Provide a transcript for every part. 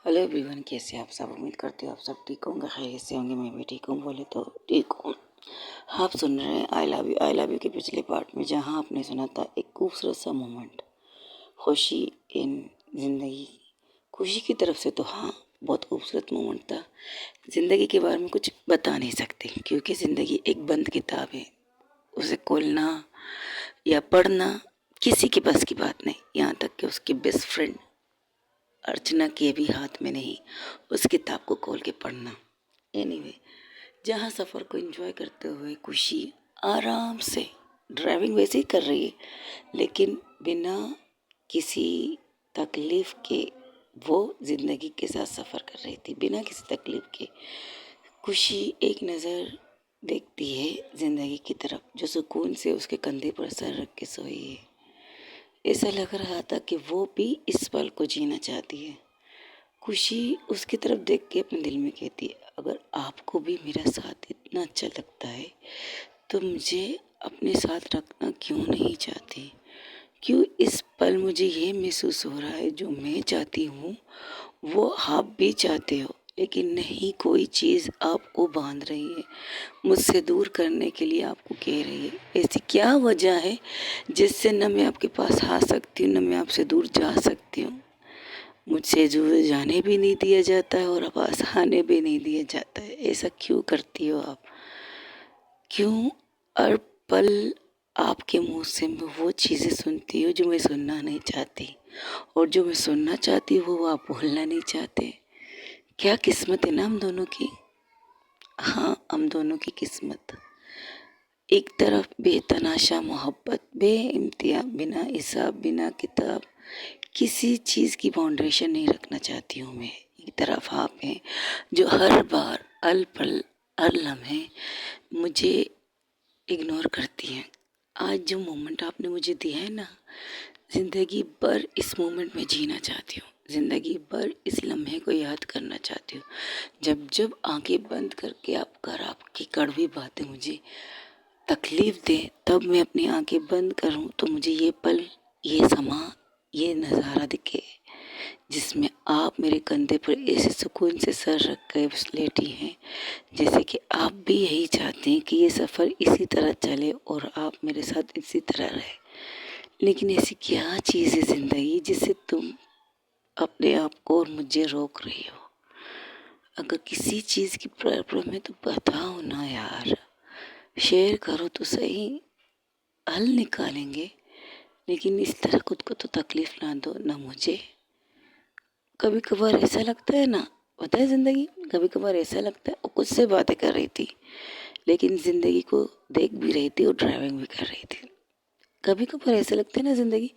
Hello everyone, कैसे आप सब। उम्मीद करते हो आप सब ठीक होंगे, खैरियत से होंगे। मैं भी ठीक हूँ, बोले तो ठीक हूँ। आप सुन रहे हैं आई लव यू के पिछले पार्ट में, जहाँ आपने सुना था एक खूबसूरत सा मोमेंट, खुशी इन ज़िंदगी। खुशी की तरफ से तो हाँ, बहुत खूबसूरत मोमेंट था। ज़िंदगी के बारे में कुछ बता नहीं सकते, क्योंकि ज़िंदगी एक बंद किताब है। उसे खोलना या पढ़ना किसी के बस की बात नहीं, यहाँ तक कि उसकी बेस्ट फ्रेंड अर्चना के भी हाथ में नहीं उस किताब को खोल के पढ़ना। एनीवे, जहाँ सफ़र को एंजॉय करते हुए खुशी आराम से ड्राइविंग वैसे ही कर रही है, लेकिन बिना किसी तकलीफ़ के वो ज़िंदगी के साथ सफ़र कर रही थी, बिना किसी तकलीफ़ के। खुशी एक नज़र देखती है ज़िंदगी की तरफ, जो सुकून से उसके कंधे पर सर रख के सोई है। ऐसा लग रहा था कि वो भी इस पल को जीना चाहती है। खुशी उसकी तरफ देख के अपने दिल में कहती है, अगर आपको भी मेरा साथ इतना अच्छा लगता है तो मुझे अपने साथ रखना क्यों नहीं चाहती। क्यों इस पल मुझे ये महसूस हो रहा है, जो मैं चाहती हूँ वो आप भी चाहते हो, लेकिन नहीं, कोई चीज़ आपको बांध रही है, मुझसे दूर करने के लिए आपको कह रही है। ऐसी क्या वजह है जिससे न मैं आपके पास आ सकती हूँ, न मैं आपसे दूर जा सकती हूँ। मुझसे दूर जाने भी नहीं दिया जाता है और पास आने भी नहीं दिया जाता है। ऐसा क्यों करती हो आप? क्यों हर पल आपके मुंह से मैं वो चीज़ें सुनती हूँ जो मैं सुनना नहीं चाहती, और जो मैं सुनना चाहती हूँ वो आप बोलना नहीं चाहते। क्या किस्मत है ना हम दोनों की। हाँ, हम दोनों की किस्मत। एक तरफ बेतनाशा मोहब्बत, बेइम्तिया, बिना हिसाब बिना किताब, किसी चीज़ की बाउंड्रेशन नहीं रखना चाहती हूँ मैं। एक तरफ आप हैं जो हर बार, हर पल, हर लम्हे मुझे इग्नोर करती हैं। आज जो मोमेंट आपने मुझे दिया है ना, ज़िंदगी भर इस मोमेंट में जीना चाहती हूँ, ज़िंदगी भर इस लम्हे को याद करना चाहती हूँ। जब जब आंखें बंद करके आपकी कड़वी बातें मुझे तकलीफ़ दें, तब मैं अपनी आंखें बंद करूँ तो मुझे ये पल, ये समा, ये नज़ारा दिखे, जिसमें आप मेरे कंधे पर ऐसे सुकून से सर रख कर लेटी हैं, जैसे कि आप भी यही चाहते हैं कि ये सफ़र इसी तरह चले और आप मेरे साथ इसी तरह रहे। लेकिन ऐसी क्या चीज़ है ज़िंदगी जिससे तुम अपने आप को और मुझे रोक रही हो। अगर किसी चीज़ की प्रॉब्लम है तो बताओ ना यार, शेयर करो तो सही, हल निकालेंगे। लेकिन इस तरह खुद को तो तकलीफ़ ना दो ना मुझे। कभी कभार ऐसा लगता है ना, पता है ज़िंदगी, कभी कभार ऐसा लगता है वो खुद से बातें कर रही थी, लेकिन ज़िंदगी को देख भी रही थी और ड्राइविंग भी कर रही थी। कभी कभार ऐसा लगता है ना ज़िंदगी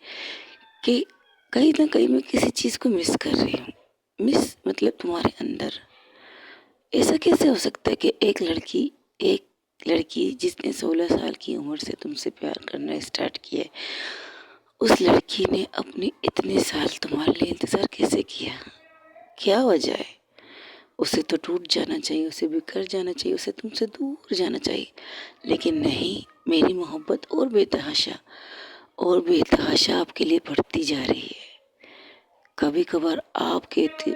कि कहीं ना कहीं मैं किसी चीज़ को मिस कर रही हूँ। मिस मतलब तुम्हारे अंदर। ऐसा कैसे हो सकता है कि एक लड़की जिसने 16 साल की उम्र से तुमसे प्यार करना स्टार्ट किया है, उस लड़की ने अपने इतने साल तुम्हारे लिए इंतज़ार कैसे किया? क्या वजह है? उसे तो टूट जाना चाहिए, उसे बिखर जाना चाहिए, उसे तुमसे दूर जाना चाहिए। लेकिन नहीं, मेरी मोहब्बत और बेतहाशा आपके लिए बढ़ती जा रही है। कभी कभार आप कहते हो,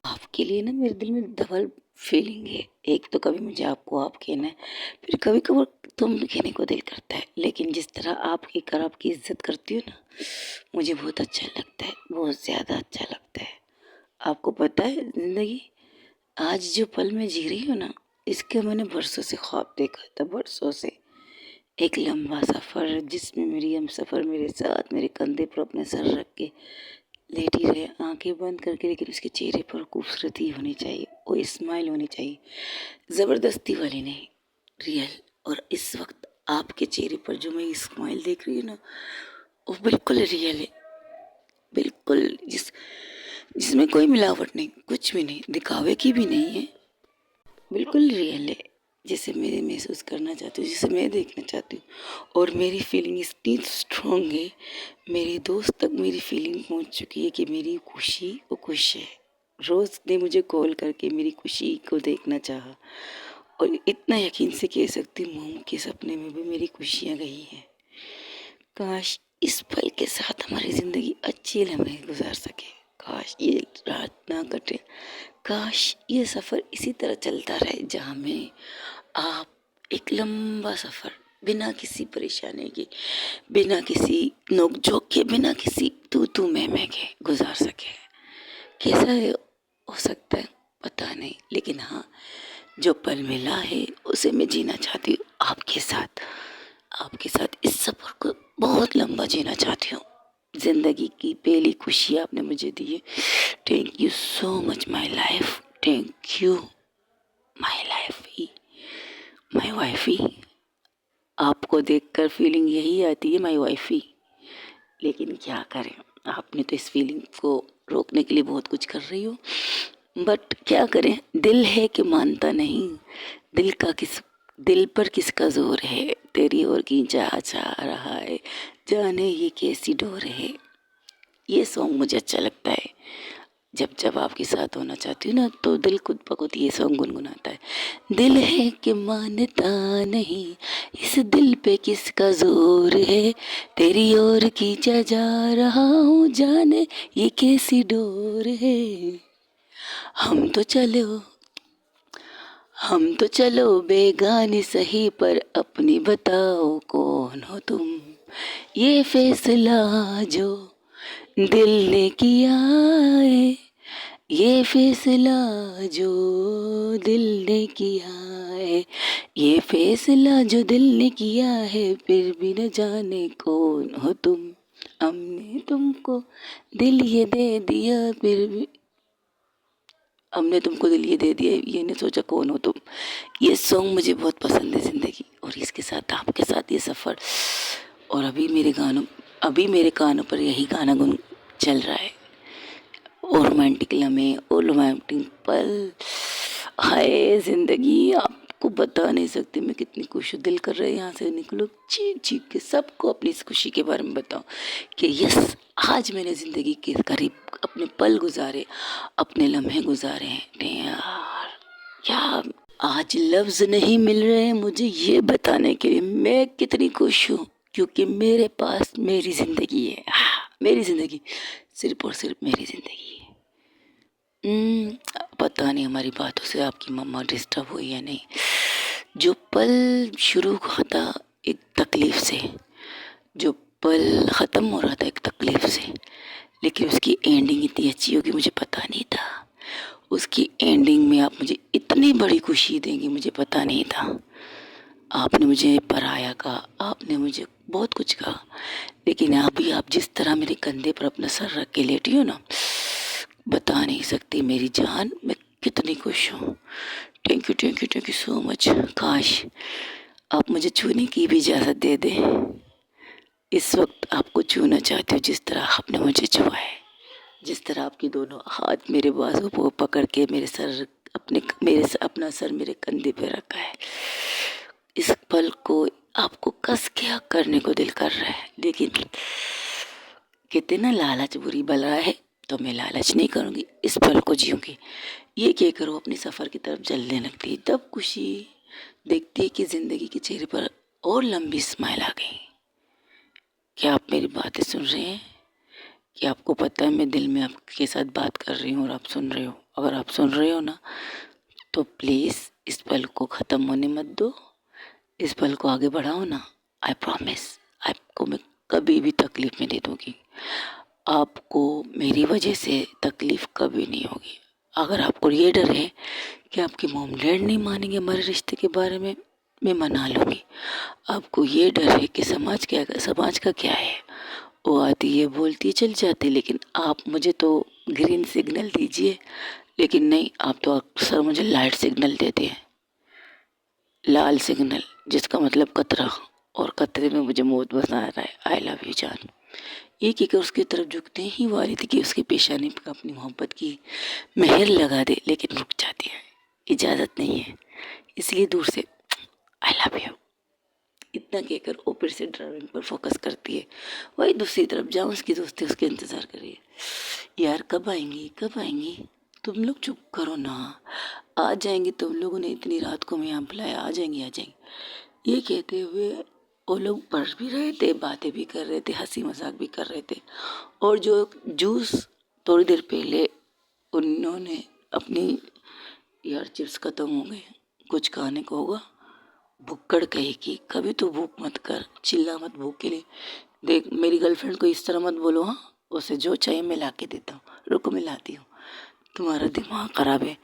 आपके लिए ना मेरे दिल में डबल फीलिंग है। एक तो कभी मुझे आपको आप कहना है, फिर कभी कभार तुम कहने को दिल करता है। लेकिन जिस तरह आप कहकर आपकी इज्जत करती हो ना, मुझे बहुत अच्छा लगता है, बहुत ज़्यादा अच्छा लगता है। आपको पता है ज़िंदगी, आज जो पल मैं जी रही हूँ ना, इसके मैंने बरसों से ख्वाब देखा था, बरसों से। एक लंबा सफ़र जिसमें मेरी हम सफ़र मेरे साथ मेरे कंधे पर अपने सर रख के लेटी रहे, आंखें बंद करके, लेकिन उसके चेहरे पर खूबसूरती होनी चाहिए, वो स्माइल होनी चाहिए, ज़बरदस्ती वाली नहीं, रियल। और इस वक्त आपके चेहरे पर जो मैं स्माइल देख रही हूँ ना, वो बिल्कुल रियल है, बिल्कुल जिसमें कोई मिलावट नहीं, कुछ भी नहीं, दिखावे की भी नहीं है, बिल्कुल रियल है, जिसे मैं महसूस करना चाहती हूँ, जिसे मैं देखना चाहती हूँ। और मेरी फीलिंग इतनी स्ट्रॉन्ग है, मेरे दोस्त तक मेरी फीलिंग पहुँच चुकी है कि मेरी खुशी वो खुश है। रोज़ ने मुझे कॉल करके मेरी खुशी को देखना चाहा, और इतना यकीन से कह सकती हूँ मोम के सपने में भी मेरी खुशियाँ गई हैं। काश इस पल के साथ हमारी ज़िंदगी अच्छी लम्हे गुजार सके, काश ये रात ना कटे, काश ये सफ़र इसी तरह चलता रहे जहाँ में आप एक लंबा सफ़र बिना किसी परेशानी के, बिना किसी नोक-झोंक के, बिना किसी तू-तू मैं के गुज़ार सकें। कैसा हो सकता है पता नहीं, लेकिन हाँ, जो पल मिला है उसे मैं जीना चाहती हूँ आपके साथ। आपके साथ इस सफ़र को बहुत लंबा जीना चाहती हूँ। ज़िंदगी की पहली खुशी आपने मुझे दी है। Thank you so much my life, thank you my life, my wifey. आपको देखकर फीलिंग यही आती है माय वाइफी, लेकिन क्या करें, आपने तो इस फीलिंग को रोकने के लिए बहुत कुछ कर रही हो, बट क्या करें, दिल है कि मानता नहीं। दिल पर किसका जोर है, तेरी ओर खींचा जा रहा है, जाने ये कैसी डोर है। ये सॉन्ग मुझे अच्छा लगता है। जब जब आपके साथ होना चाहती हूँ ना, तो दिल खुद ब खुद ये सॉन्ग गुनगुनाता है। दिल है कि मानता नहीं, इस दिल पे किसका जोर है, तेरी ओर खींचा जा रहा हूँ, जाने ये कैसी डोर है। हम तो चलो हम तो चलो बेगानी सही, पर अपनी बताओ कौन हो तुम। ये फैसला जो दिल ने किया है, ये फैसला जो दिल ने किया है, ये फैसला जो दिल ने किया है, फिर भी न जाने कौन हो तुम। हमने तुमको दिल ये दे दिया, फिर भी हमने तुमको दिल ये दे दिया, ये नहीं सोचा कौन हो तुम। ये सॉन्ग मुझे बहुत पसंद है ज़िंदगी, और इसके साथ आपके साथ ये सफ़र। और अभी मेरे कानों पर यही गाना गुन चल रहा है। और रोमांटिक लम्हे और रोमांटिक पल, हाय ज़िंदगी, आपको बता नहीं सकती मैं कितनी खुश हूँ। दिल कर रहा है यहाँ से निकलो, चीख चीख के सबको अपनी इस खुशी के बारे में बताऊँ कि यस, आज मैंने ज़िंदगी के करीब अपने पल गुजारे, अपने लम्हे गुजारे हैं यार। क्या आज लफ्ज़ नहीं मिल रहे हैं मुझे ये बताने के लिए मैं कितनी खुश हूँ, क्योंकि मेरे पास मेरी ज़िंदगी है। मेरी ज़िंदगी, सिर्फ और सिर्फ मेरी ज़िंदगी है। पता नहीं हमारी बातों से आपकी मम्मा डिस्टर्ब हुई या नहीं। जो पल शुरू हुआ था एक तकलीफ से, जो पल ख़त्म हो रहा था एक तकलीफ से, लेकिन उसकी एंडिंग इतनी अच्छी होगी मुझे पता नहीं था। उसकी एंडिंग में आप मुझे इतनी बड़ी खुशी देंगे मुझे पता नहीं था। आपने मुझे पराया कहा, आपने मुझे बहुत कुछ कहा, लेकिन अभी आप जिस तरह मेरे कंधे पर अपना सर रख के लेटी हो ना, बता नहीं सकती मेरी जान मैं कितनी खुश हूँ। Thank you so much. काश आप मुझे छूने की भी इजाज़त दे दें। इस वक्त आपको छूना चाहती हूँ जिस तरह आपने मुझे छुआ है, जिस तरह आपके दोनों हाथ मेरे बाजू को पकड़ के अपना सर मेरे कंधे पे रखा है। इस पल को आपको कस के हक करने को दिल कर रहा है, लेकिन कहते ना लालच बुरी बला है, तो मैं लालच नहीं करूँगी, इस पल को जीऊँगी। ये क्या करो अपने सफ़र की तरफ चलने लगती है, तब खुशी देखती है कि ज़िंदगी के चेहरे पर और लंबी स्माइल आ गई। क्या आप मेरी बातें सुन रहे हैं? क्या आपको पता है मैं दिल में आपके साथ बात कर रही हूँ और आप सुन रहे हो? अगर आप सुन रहे हो ना, तो प्लीज़ इस पल को ख़त्म होने मत दो, इस पल को आगे बढ़ाओ ना। आई प्रॉमिस, आपको मैं कभी भी तकलीफ़ नहीं दे दूँगी। आपको मेरी वजह से तकलीफ़ कभी नहीं होगी। अगर आपको ये डर है कि आपके मॉम डैड नहीं मानेंगे हमारे रिश्ते के बारे में, मैं मना लूँगी। आपको ये डर है कि समाज का क्या है, वो आती है बोलती है चल जाती, लेकिन आप मुझे तो ग्रीन सिग्नल दीजिए, लेकिन नहीं, आप तो अक्सर मुझे लाइट सिग्नल देते हैं, लाल सिग्नल, जिसका मतलब कतरा, और कतरे में मुझे मौत बसा रहा है। आई लव यू जान। ये कहकर उसकी तरफ झुकते ही वाली थी कि उसकी पेशानी पर अपनी मोहब्बत की मेहर लगा दे, लेकिन रुक जाती है, इजाज़त नहीं है, इसलिए दूर से आई लव यू इतना कहकर वो फिर से ड्राइविंग पर फोकस करती है। वही दूसरी तरफ जहाँ उसकी दोस्ती उसके इंतज़ार कर रही है। यार कब आएंगी, कब आएंगी, तुम लोग चुप करो ना, आ जाएंगी, तुम लोगों ने इतनी रात को मैं यहाँ बुलाया, आ जाएंगी आ जाएंगी। ये कहते हुए वो लोग पढ़ भी रहे थे, बातें भी कर रहे थे, हंसी मजाक भी कर रहे थे, और जो जूस थोड़ी देर पहले उन्होंने अपनी यार चिप्स ख़त्म हो गए, कुछ खाने को होगा। भुक्कड़ कहेगी, कभी तो भूख मत कर, चिल्ला मत भूख के लिए। देख मेरी गर्लफ्रेंड को इस तरह मत बोलो, हाँ, उसे जो चाहिए मैं ला के देता हूँ, रुको मैं लाती हूँ। तुम्हारा दिमाग ख़राब है।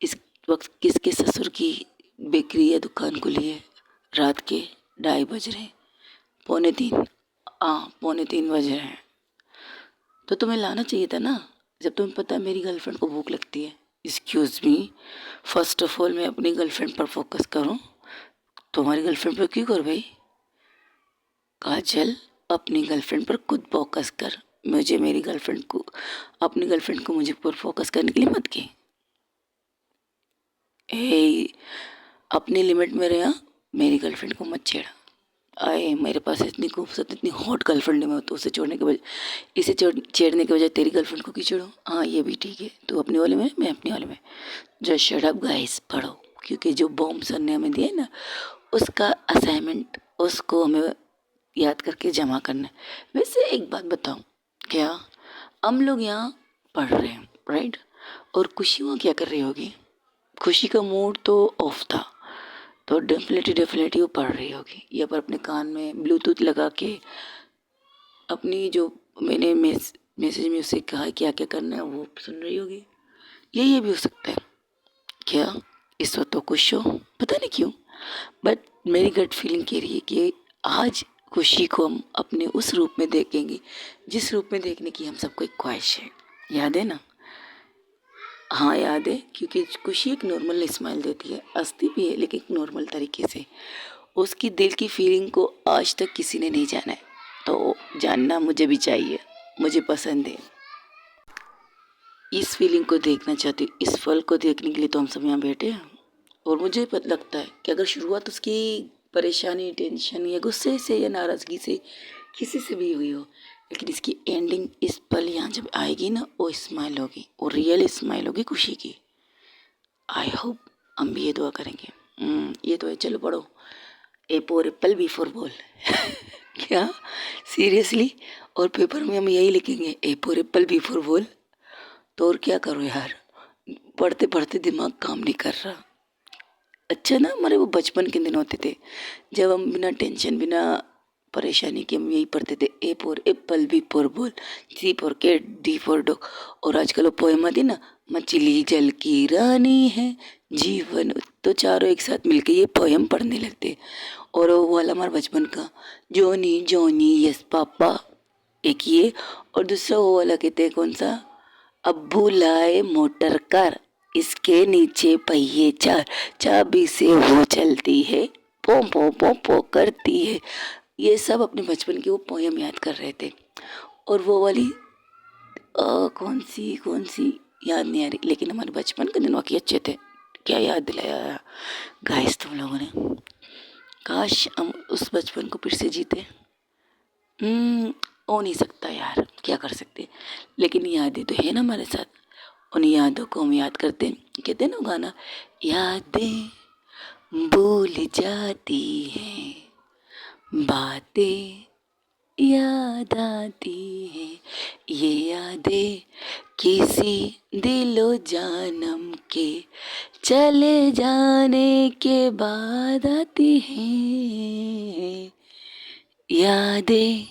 इस वक्त किसके ससुर की बेकरी या दुकान खुली है? रात के 2:30 बज रहे हैं, पौने 3, हाँ पौने 3 बज रहे हैं। तो तुम्हें लाना चाहिए था ना, जब तुम्हें पता है मेरी गर्लफ्रेंड को भूख लगती है। Excuse me, first of all मैं अपनी गर्लफ्रेंड पर फोकस करूँ, तुम्हारी गर्लफ्रेंड पर क्यों कर भाई? काजल, अपनी गर्लफ्रेंड पर खुद फोकस कर, मुझे मेरी गर्लफ्रेंड को, अपनी गर्लफ्रेंड को मुझे पर फोकस करने के लिए मत की। ए, अपनी लिमिट में रहा, मेरी गर्लफ्रेंड को मत छेड़ा। आए मेरे पास इतनी खूबसूरत इतनी हॉट गर्लफ्रेंड है, मैं तो उसे छोड़ने के बजाय इसे छेड़ने के बजाय तेरी गर्लफ्रेंड को क्यों छेड़ूं? हाँ ये भी ठीक है, तू अपने वाले में मैं अपने वाले में। जो शट अप गाइस, पढ़ो, क्योंकि जो बॉम्ब सर ने हमें दिया है ना, उसका असाइनमेंट उसको हमें याद करके जमा करना है। वैसे एक बात बताऊं, क्या हम लोग यहाँ पढ़ रहे हैं राइट, और खुशी वहाँ क्या कर रही होगी? खुशी का मूड तो ऑफ था, तो डेफिनेटली वो पढ़ रही होगी, या पर अपने कान में ब्लूटूथ लगा के अपनी जो मैंने मैसेज में उसे कहा क्या क्या करना है वो सुन रही होगी। ये भी हो सकता है। क्या इस वक्त तो खुश हो, पता नहीं क्यों, बट मेरी गट फीलिंग कह रही है कि आज खुशी को हम अपने उस रूप में देखेंगे जिस रूप में देखने की हम सबको एक ख्वाहिश है। याद है ना? हाँ याद है, क्योंकि खुशी एक नॉर्मल स्माइल देती है, हंसती भी है लेकिन एक नॉर्मल तरीके से। उसकी दिल की फीलिंग को आज तक किसी ने नहीं जाना है, तो जानना मुझे भी चाहिए, मुझे पसंद है। इस फीलिंग को देखना चाहती हूँ, इस पल को देखने के लिए तो हम सब यहाँ बैठे हैं। और मुझे पता लगता है कि अगर शुरुआत उसकी परेशानी, टेंशन या गुस्से से या नाराज़गी से किसी से भी हुई हो, लेकिन इसकी एंडिंग इस पल यहाँ जब आएगी ना, वो स्माइल होगी, वो रियल स्माइल होगी खुशी की। आई होप हम भी ये दुआ करेंगे। ये तो है। चलो पढ़ो, A for apple, B for ball. क्या सीरियसली? और पेपर में हम यही लिखेंगे, A for apple, B for ball? तो और क्या करो यार, पढ़ते पढ़ते दिमाग काम नहीं कर रहा। अच्छा ना, हमारे वो बचपन के दिन होते थे जब हम बिना टेंशन बिना परेशानी के हम यही पढ़ते थे, A for apple, B for ball, C for cat, D for dog. और आजकल वो पोएम आती ना, मछली जल की रानी है जीवन, तो चारों एक साथ मिलके ये पोएम पढ़ने लगते। और वो वाला हमारा बचपन का, जॉनी जॉनी यस पापा, एक ये, और दूसरा वो वाला कहते हैं कौन सा, अब्बू लाए मोटर कार, इसके नीचे पहिए 4, चाबी से वो चलती है, पो पो पो पो करती है। ये सब अपने बचपन की वो पोयम याद कर रहे थे। और वो वाली कौन सी याद नहीं आ रही, लेकिन हमारे बचपन के दिन वाकई अच्छे थे। क्या याद दिलाया गाइस तुम लोगों ने। काश हम उस बचपन को फिर से जीते। हो नहीं सकता यार, क्या कर सकते, लेकिन यादें तो है ना हमारे साथ। उन यादों को हम याद करते हैं। कहते हैं ना गाना, यादें भूल जाती हैं, बातें याद आती हैं, ये यादें किसी दिलो जानम के चले जाने के बाद आती हैं। यादें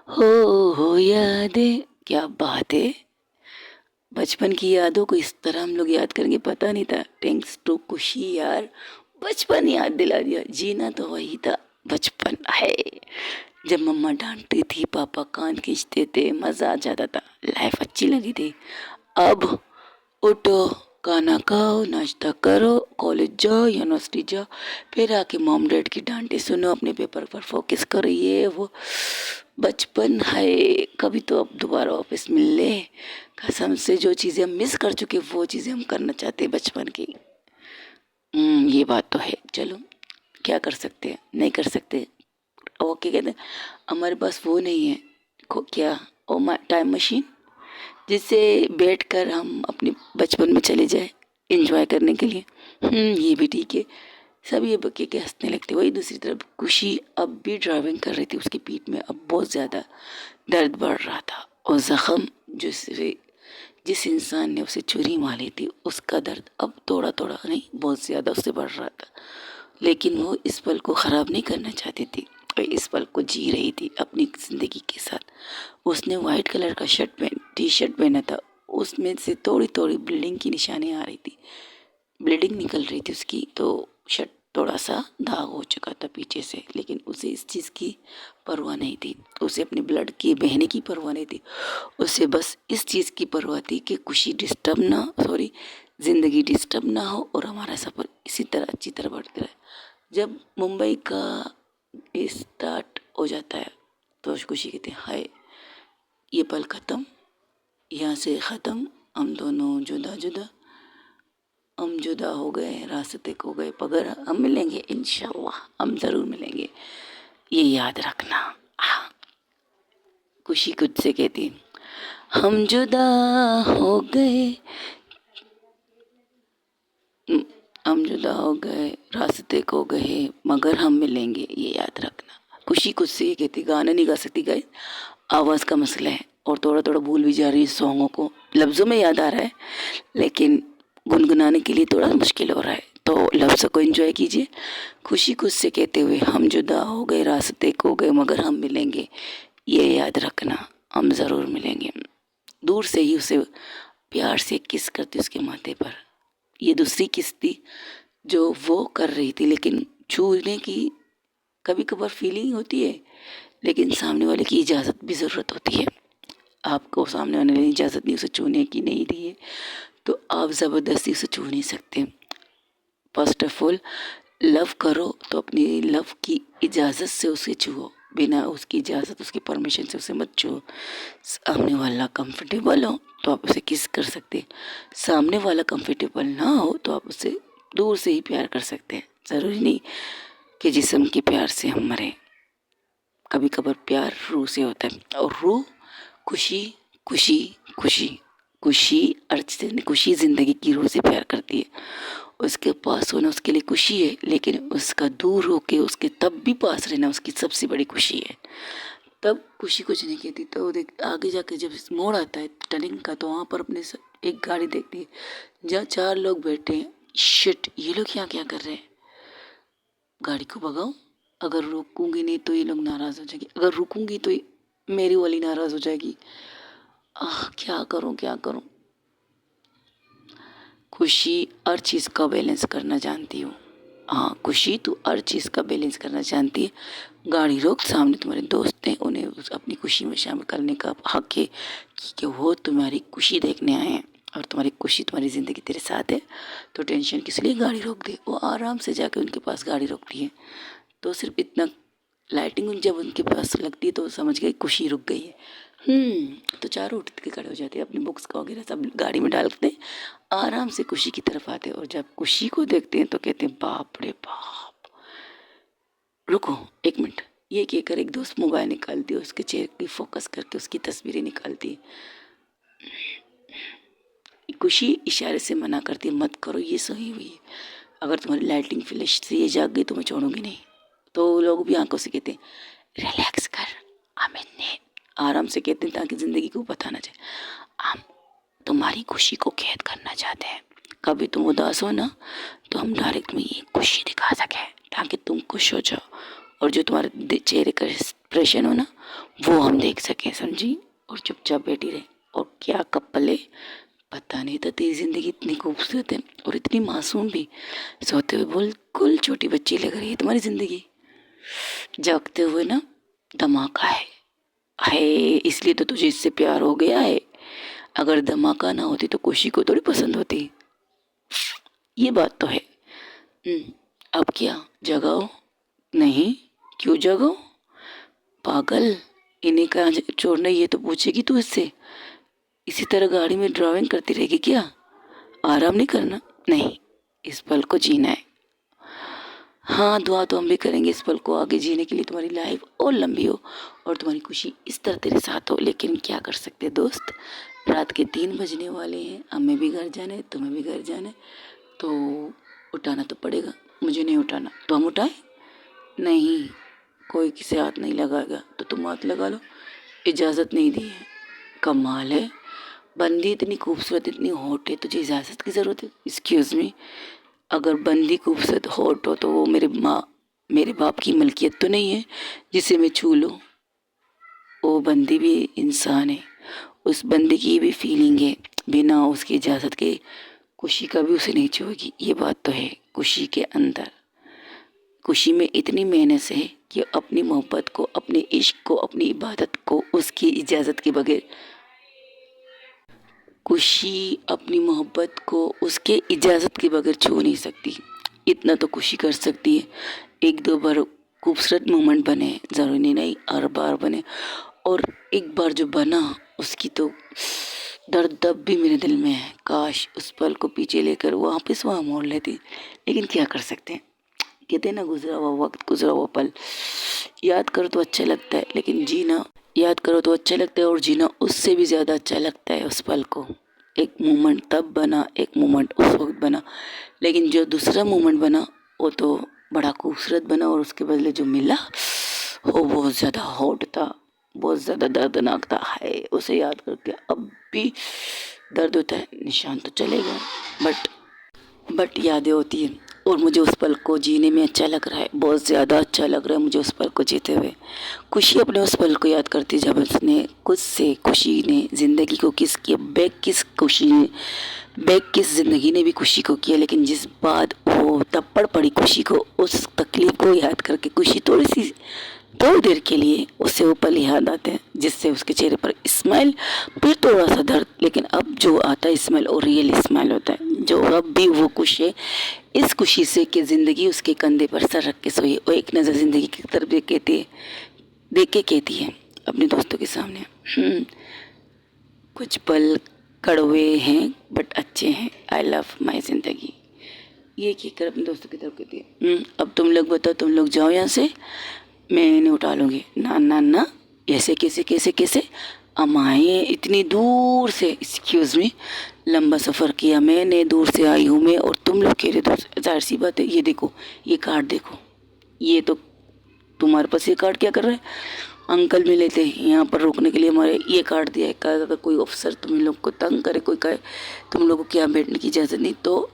हो यादें, क्या बात है। बचपन की यादों को इस तरह हम लोग याद करेंगे, पता नहीं था। थैंक्स टू खुशी यार, बचपन याद दिला दिया। जीना तो वही था, बचपन है। जब मम्मा डांटती थी, पापा कान खींचते थे, मज़ा आ जाता था, लाइफ अच्छी लगी थी। अब उठो, खाना खाओ, नाश्ता करो, कॉलेज जाओ, यूनिवर्सिटी जाओ, फिर आके मॉम डैड की डांटे सुनो, अपने पेपर पर फोकस करो, ये वो। बचपन है, कभी तो अब दोबारा वापस मिल ले। कसम से जो चीज़ें हम मिस कर चुके वो चीज़ें हम करना चाहते हैं बचपन की। ये बात तो है। चलो क्या कर सकते हैं, नहीं कर सकते। ओके कहते हैं, हमारे पास वो नहीं है क्या, ओ टाइम मशीन, जिससे बैठकर हम अपने बचपन में चले जाए एंजॉय करने के लिए। ये भी ठीक है। सब ये बच्चे के हंसने लगते। वही दूसरी तरफ खुशी अब भी ड्राइविंग कर रही थी, उसकी पीठ में अब बहुत ज़्यादा दर्द बढ़ रहा था, और ज़ख्म जिससे जिस इंसान ने उसे छुरी मारी थी उसका दर्द अब थोड़ा थोड़ा नहीं, बहुत ज़्यादा उससे बढ़ रहा था, लेकिन वो इस पल को ख़राब नहीं करना चाहती थी और इस पल को जी रही थी अपनी ज़िंदगी के साथ। उसने वाइट कलर का टी शर्ट पहना था, उसमें से थोड़ी थोड़ी ब्लीडिंग की निशानी आ रही थी, ब्लीडिंग निकल रही थी उसकी, तो शर्ट थोड़ा सा दाग हो चुका था पीछे से, लेकिन उसे इस चीज़ की परवाह नहीं थी, उसे अपने ब्लड की बहने की परवाह नहीं थी, उसे बस इस चीज़ की परवाह थी कि खुशी डिस्टर्ब ना, सॉरी, ज़िंदगी डिस्टर्ब ना हो और हमारा सफ़र इसी तरह अच्छी तरह बढ़ते रहे। जब मुंबई का स्टार्ट हो जाता है तो खुशी कहती है, हाय ये पल ख़त्म, यहाँ से ख़त्म, हम दोनों जुदा जुदा, हम जुदा हो गए, रास्ते खो गए, मगर हम मिलेंगे इंशाल्लाह, हम ज़रूर मिलेंगे, ये याद रखना। खुशी खुद से कहती, हम जुदा हो गए, हम जुदा हो गए, रास्ते खो गए, मगर हम मिलेंगे, ये याद रखना। खुशी खुद से ये कहती, गाना नहीं गा सकती गाइस, आवाज़ का मसला है और थोड़ा थोड़ा भूल भी जा रही है सॉन्गों को, लफ्ज़ों में याद आ रहा है लेकिन गुनगुनाने के लिए थोड़ा मुश्किल हो रहा है, तो लफ्ज़ को एंजॉय कीजिए। खुशी खुद से कहते हुए, हम जुदा हो गए, रास्ते खो गए, मगर हम मिलेंगे, ये याद रखना, हम ज़रूर मिलेंगे। दूर से ही उसे प्यार से किस करती उसके माथे पर। ये दूसरी किस थी जो वो कर रही थी, लेकिन छूने की कभी कभार फीलिंग होती है, लेकिन सामने वाले की इजाज़त भी ज़रूरत होती है। आपको सामने वाले ने इजाज़त नहीं उसे छूने की नहीं दी है तो आप ज़बरदस्ती उसे छू नहीं सकते। फर्स्ट ऑफ ऑल लव करो तो अपनी लव की इजाज़त से उसे छुओ, बिना उसकी इजाज़त उसकी परमिशन से उसे मत छुओ। सामने वाला कंफर्टेबल हो तो आप उसे किस कर सकते हैं, सामने वाला कंफर्टेबल ना हो तो आप उसे दूर से ही प्यार कर सकते हैं। ज़रूरी नहीं कि जिस्म के प्यार से हम मरें, कभी कभार प्यार रूह से होता है और रूह खुशी खुशी खुशी खुशी अर्थ खुशी ज़िंदगी की रूह से प्यार करती है। उसके पास होना उसके लिए खुशी है, लेकिन उसका दूर होके उसके तब भी पास रहना उसकी सबसे बड़ी खुशी है। तब खुशी कुछ नहीं कहती, तो देख आगे जाके जब मोड़ आता है टर्निंग का, तो वहाँ पर अपने एक गाड़ी देखती है जहाँ 4 लोग बैठे हैं। शिट, ये लोग यहाँ क्या कर रहे हैं, गाड़ी को भगाऊं, अगर रुकूंगी नहीं तो ये लोग नाराज़ हो जाएंगे, अगर रुकूंगी तो मेरी वाली नाराज़ हो जाएगी, क्या करूं क्या करूं। खुशी हर चीज़ का बैलेंस करना जानती हूँ। हाँ खुशी, तू हर चीज़ का बैलेंस करना जानती है। गाड़ी रोक, सामने तुम्हारे दोस्त हैं, उन्हें अपनी खुशी में शामिल करने का हक है कि वो तुम्हारी खुशी देखने आए हैं और तुम्हारी खुशी तुम्हारी ज़िंदगी तेरे साथ है, तो टेंशन किस लिए, गाड़ी रोक दे। वो आराम से जाके उनके पास गाड़ी रोकती है, तो सिर्फ इतना लाइटिंग जब उनके पास लगती है तो समझ गई खुशी रुक गई है। तो चारों उठ के खड़े हो जाते हैं, अपनी बुक्स का वगैरह सब गाड़ी में डालते हैं, आराम से खुशी की तरफ आते हैं, और जब खुशी को देखते हैं तो कहते हैं बाप रे बाप। रुको एक मिनट, ये कहकर एक दोस्त मोबाइल निकालती है, उसके चेहरे की फोकस करके उसकी तस्वीरें निकालती है। खुशी इशारे से मना करती है, मत करो, ये सही हुई है, अगर तुम्हारी लाइटिंग फ्लैश से ये जाग गई तो मैं छोड़ूंगी नहीं। तो लोग भी आंखों से कहते हैं रिलैक्स कर, अमित ने आराम से कहते हैं ताकि ज़िंदगी को पता ना चले, हम तुम्हारी खुशी को कैद करना चाहते हैं। कभी तुम उदास हो ना तो हम डायरेक्ट में ये खुशी दिखा सकें ताकि तुम खुश हो जाओ, और जो तुम्हारे चेहरे का एक्सप्रेशन हो ना वो हम देख सकें, समझी। और चुपचाप बैठी रहे, और क्या कपल है, पता नहीं था तेरी ज़िंदगी इतनी खूबसूरत है और इतनी मासूम भी। सोते हुए बिल्कुल छोटी बच्ची लग रही है तुम्हारी ज़िंदगी, जागते हुए ना धमाका है, इसलिए तो तुझे इससे प्यार हो गया है। अगर धमाका ना होती तो खुशी को थोड़ी पसंद होती, ये बात तो है। अब क्या जगाओ, नहीं, क्यों जगाओ, पागल, इन्हें कहाँ छोड़ना, ये तो पूछेगी तू इससे, इसी तरह गाड़ी में ड्राइविंग करती रहेगी क्या, आराम नहीं करना, नहीं, इस पल को जीना है। हाँ दुआ तो हम भी करेंगे इस पल को आगे जीने के लिए, तुम्हारी लाइफ और लंबी हो और तुम्हारी खुशी इस तरह तेरे साथ हो। लेकिन क्या कर सकते हैं दोस्त, रात के 3 बजने वाले हैं, हमें भी घर जाना है, तुम्हें भी घर जाना है, तो उठाना तो पड़ेगा। मुझे नहीं उठाना तो हम उठाएं, नहीं, कोई किसी हाथ नहीं लगाएगा तो तुम हाथ लगा लो, इजाज़त नहीं दी है। कमाल है, बंदी इतनी खूबसूरत, इतनी हॉट है, तुझे इजाज़त की ज़रूरत है? एक्सक्यूज़ मी, अगर बंदी खूबसूरत हॉट हो तो वो मेरे बाप की मलकियत तो नहीं है जिसे मैं छू लूँ। वो बंदी भी इंसान है, उस बंदी की भी फीलिंग है, बिना उसकी इजाज़त के खुशी कभी उसे नहीं छुएगी। ये बात तो है। खुशी के अंदर, खुशी में इतनी मेहनत है कि अपनी मोहब्बत को, अपने इश्क को, अपनी इबादत को उसकी इजाज़त के बगैर, खुशी अपनी मोहब्बत को उसके इजाज़त के बगैर छू नहीं सकती। इतना तो खुशी कर सकती है, एक दो बार खूबसूरत मोमेंट बने, ज़रूरी नहीं हर बार बने। और एक बार जो बना उसकी तो दर्द दब भी मेरे दिल में है। काश उस पल को पीछे लेकर वापस वहाँ मोड़ लेती, लेकिन क्या कर सकते हैं। कहते हैं ना, गुजरा हुआ वक्त, गुजरा हुआ पल याद करो तो अच्छा लगता है, लेकिन जीना, याद करो तो अच्छा लगता है और जीना उससे भी ज़्यादा अच्छा लगता है। उस पल को, एक मोमेंट तब बना, एक मोमेंट उस वक्त बना, लेकिन जो दूसरा मोमेंट बना वो तो बड़ा खूबसूरत बना, और उसके बदले जो मिला वो बहुत ज़्यादा हॉट था, बहुत ज़्यादा दर्दनाक था। है उसे याद करके अब भी दर्द होता है। निशान तो चलेगा, बट यादें होती हैं, और मुझे उस पल को जीने में अच्छा लग रहा है, बहुत ज़्यादा अच्छा लग रहा है मुझे उस पल को जीते हुए। खुशी अपने उस पल को याद करती जब उसने खुद से, खुशी ने ज़िंदगी को किस किया, बैक किस ज़िंदगी ने भी खुशी को किया, लेकिन जिस बात वो तप्पड़ पड़ी खुशी को, उस तकलीफ को याद करके खुशी थोड़ी देर के लिए उसे वो पल याद आते हैं, जिससे उसके चेहरे पर स्माइल, फिर थोड़ा सा दर्द, लेकिन अब जो आता है स्माइल और रियल स्माइल होता है, जो अब भी वो खुश है इस खुशी से कि ज़िंदगी उसके कंधे पर सर रख के सोई, और एक नज़र ज़िंदगी की तरफ देख के कहती है अपने दोस्तों के सामने, कुछ पल कड़वे हैं बट अच्छे हैं, आई लव माई ज़िंदगी। ये कहकर अपने दोस्तों की तरफ कहती है, अब तुम लोग बताओ, तुम लोग जाओ यहाँ से, मैं इन्हें उठा लूँगी। ना ना ना, ऐसे कैसे हम आए इतनी दूर से, एक्सक्यूज़ मी, लंबा सफ़र किया मैंने, दूर से आई हूँ मैं, और तुम लोग कह रहे दूर से। जाहिर सी बात है, ये देखो, ये कार्ड देखो, ये तो तुम्हारे पास ये कार्ड क्या कर रहा है? अंकल मिले थे यहाँ पर रोकने के लिए, हमारे ये कार्ड दिया है, कहा अगर कोई ऑफिसर तुम लोग को तंग करे, कोई कहे तुम लोगों को यहाँ बैठने की इजाज़त नहीं, तो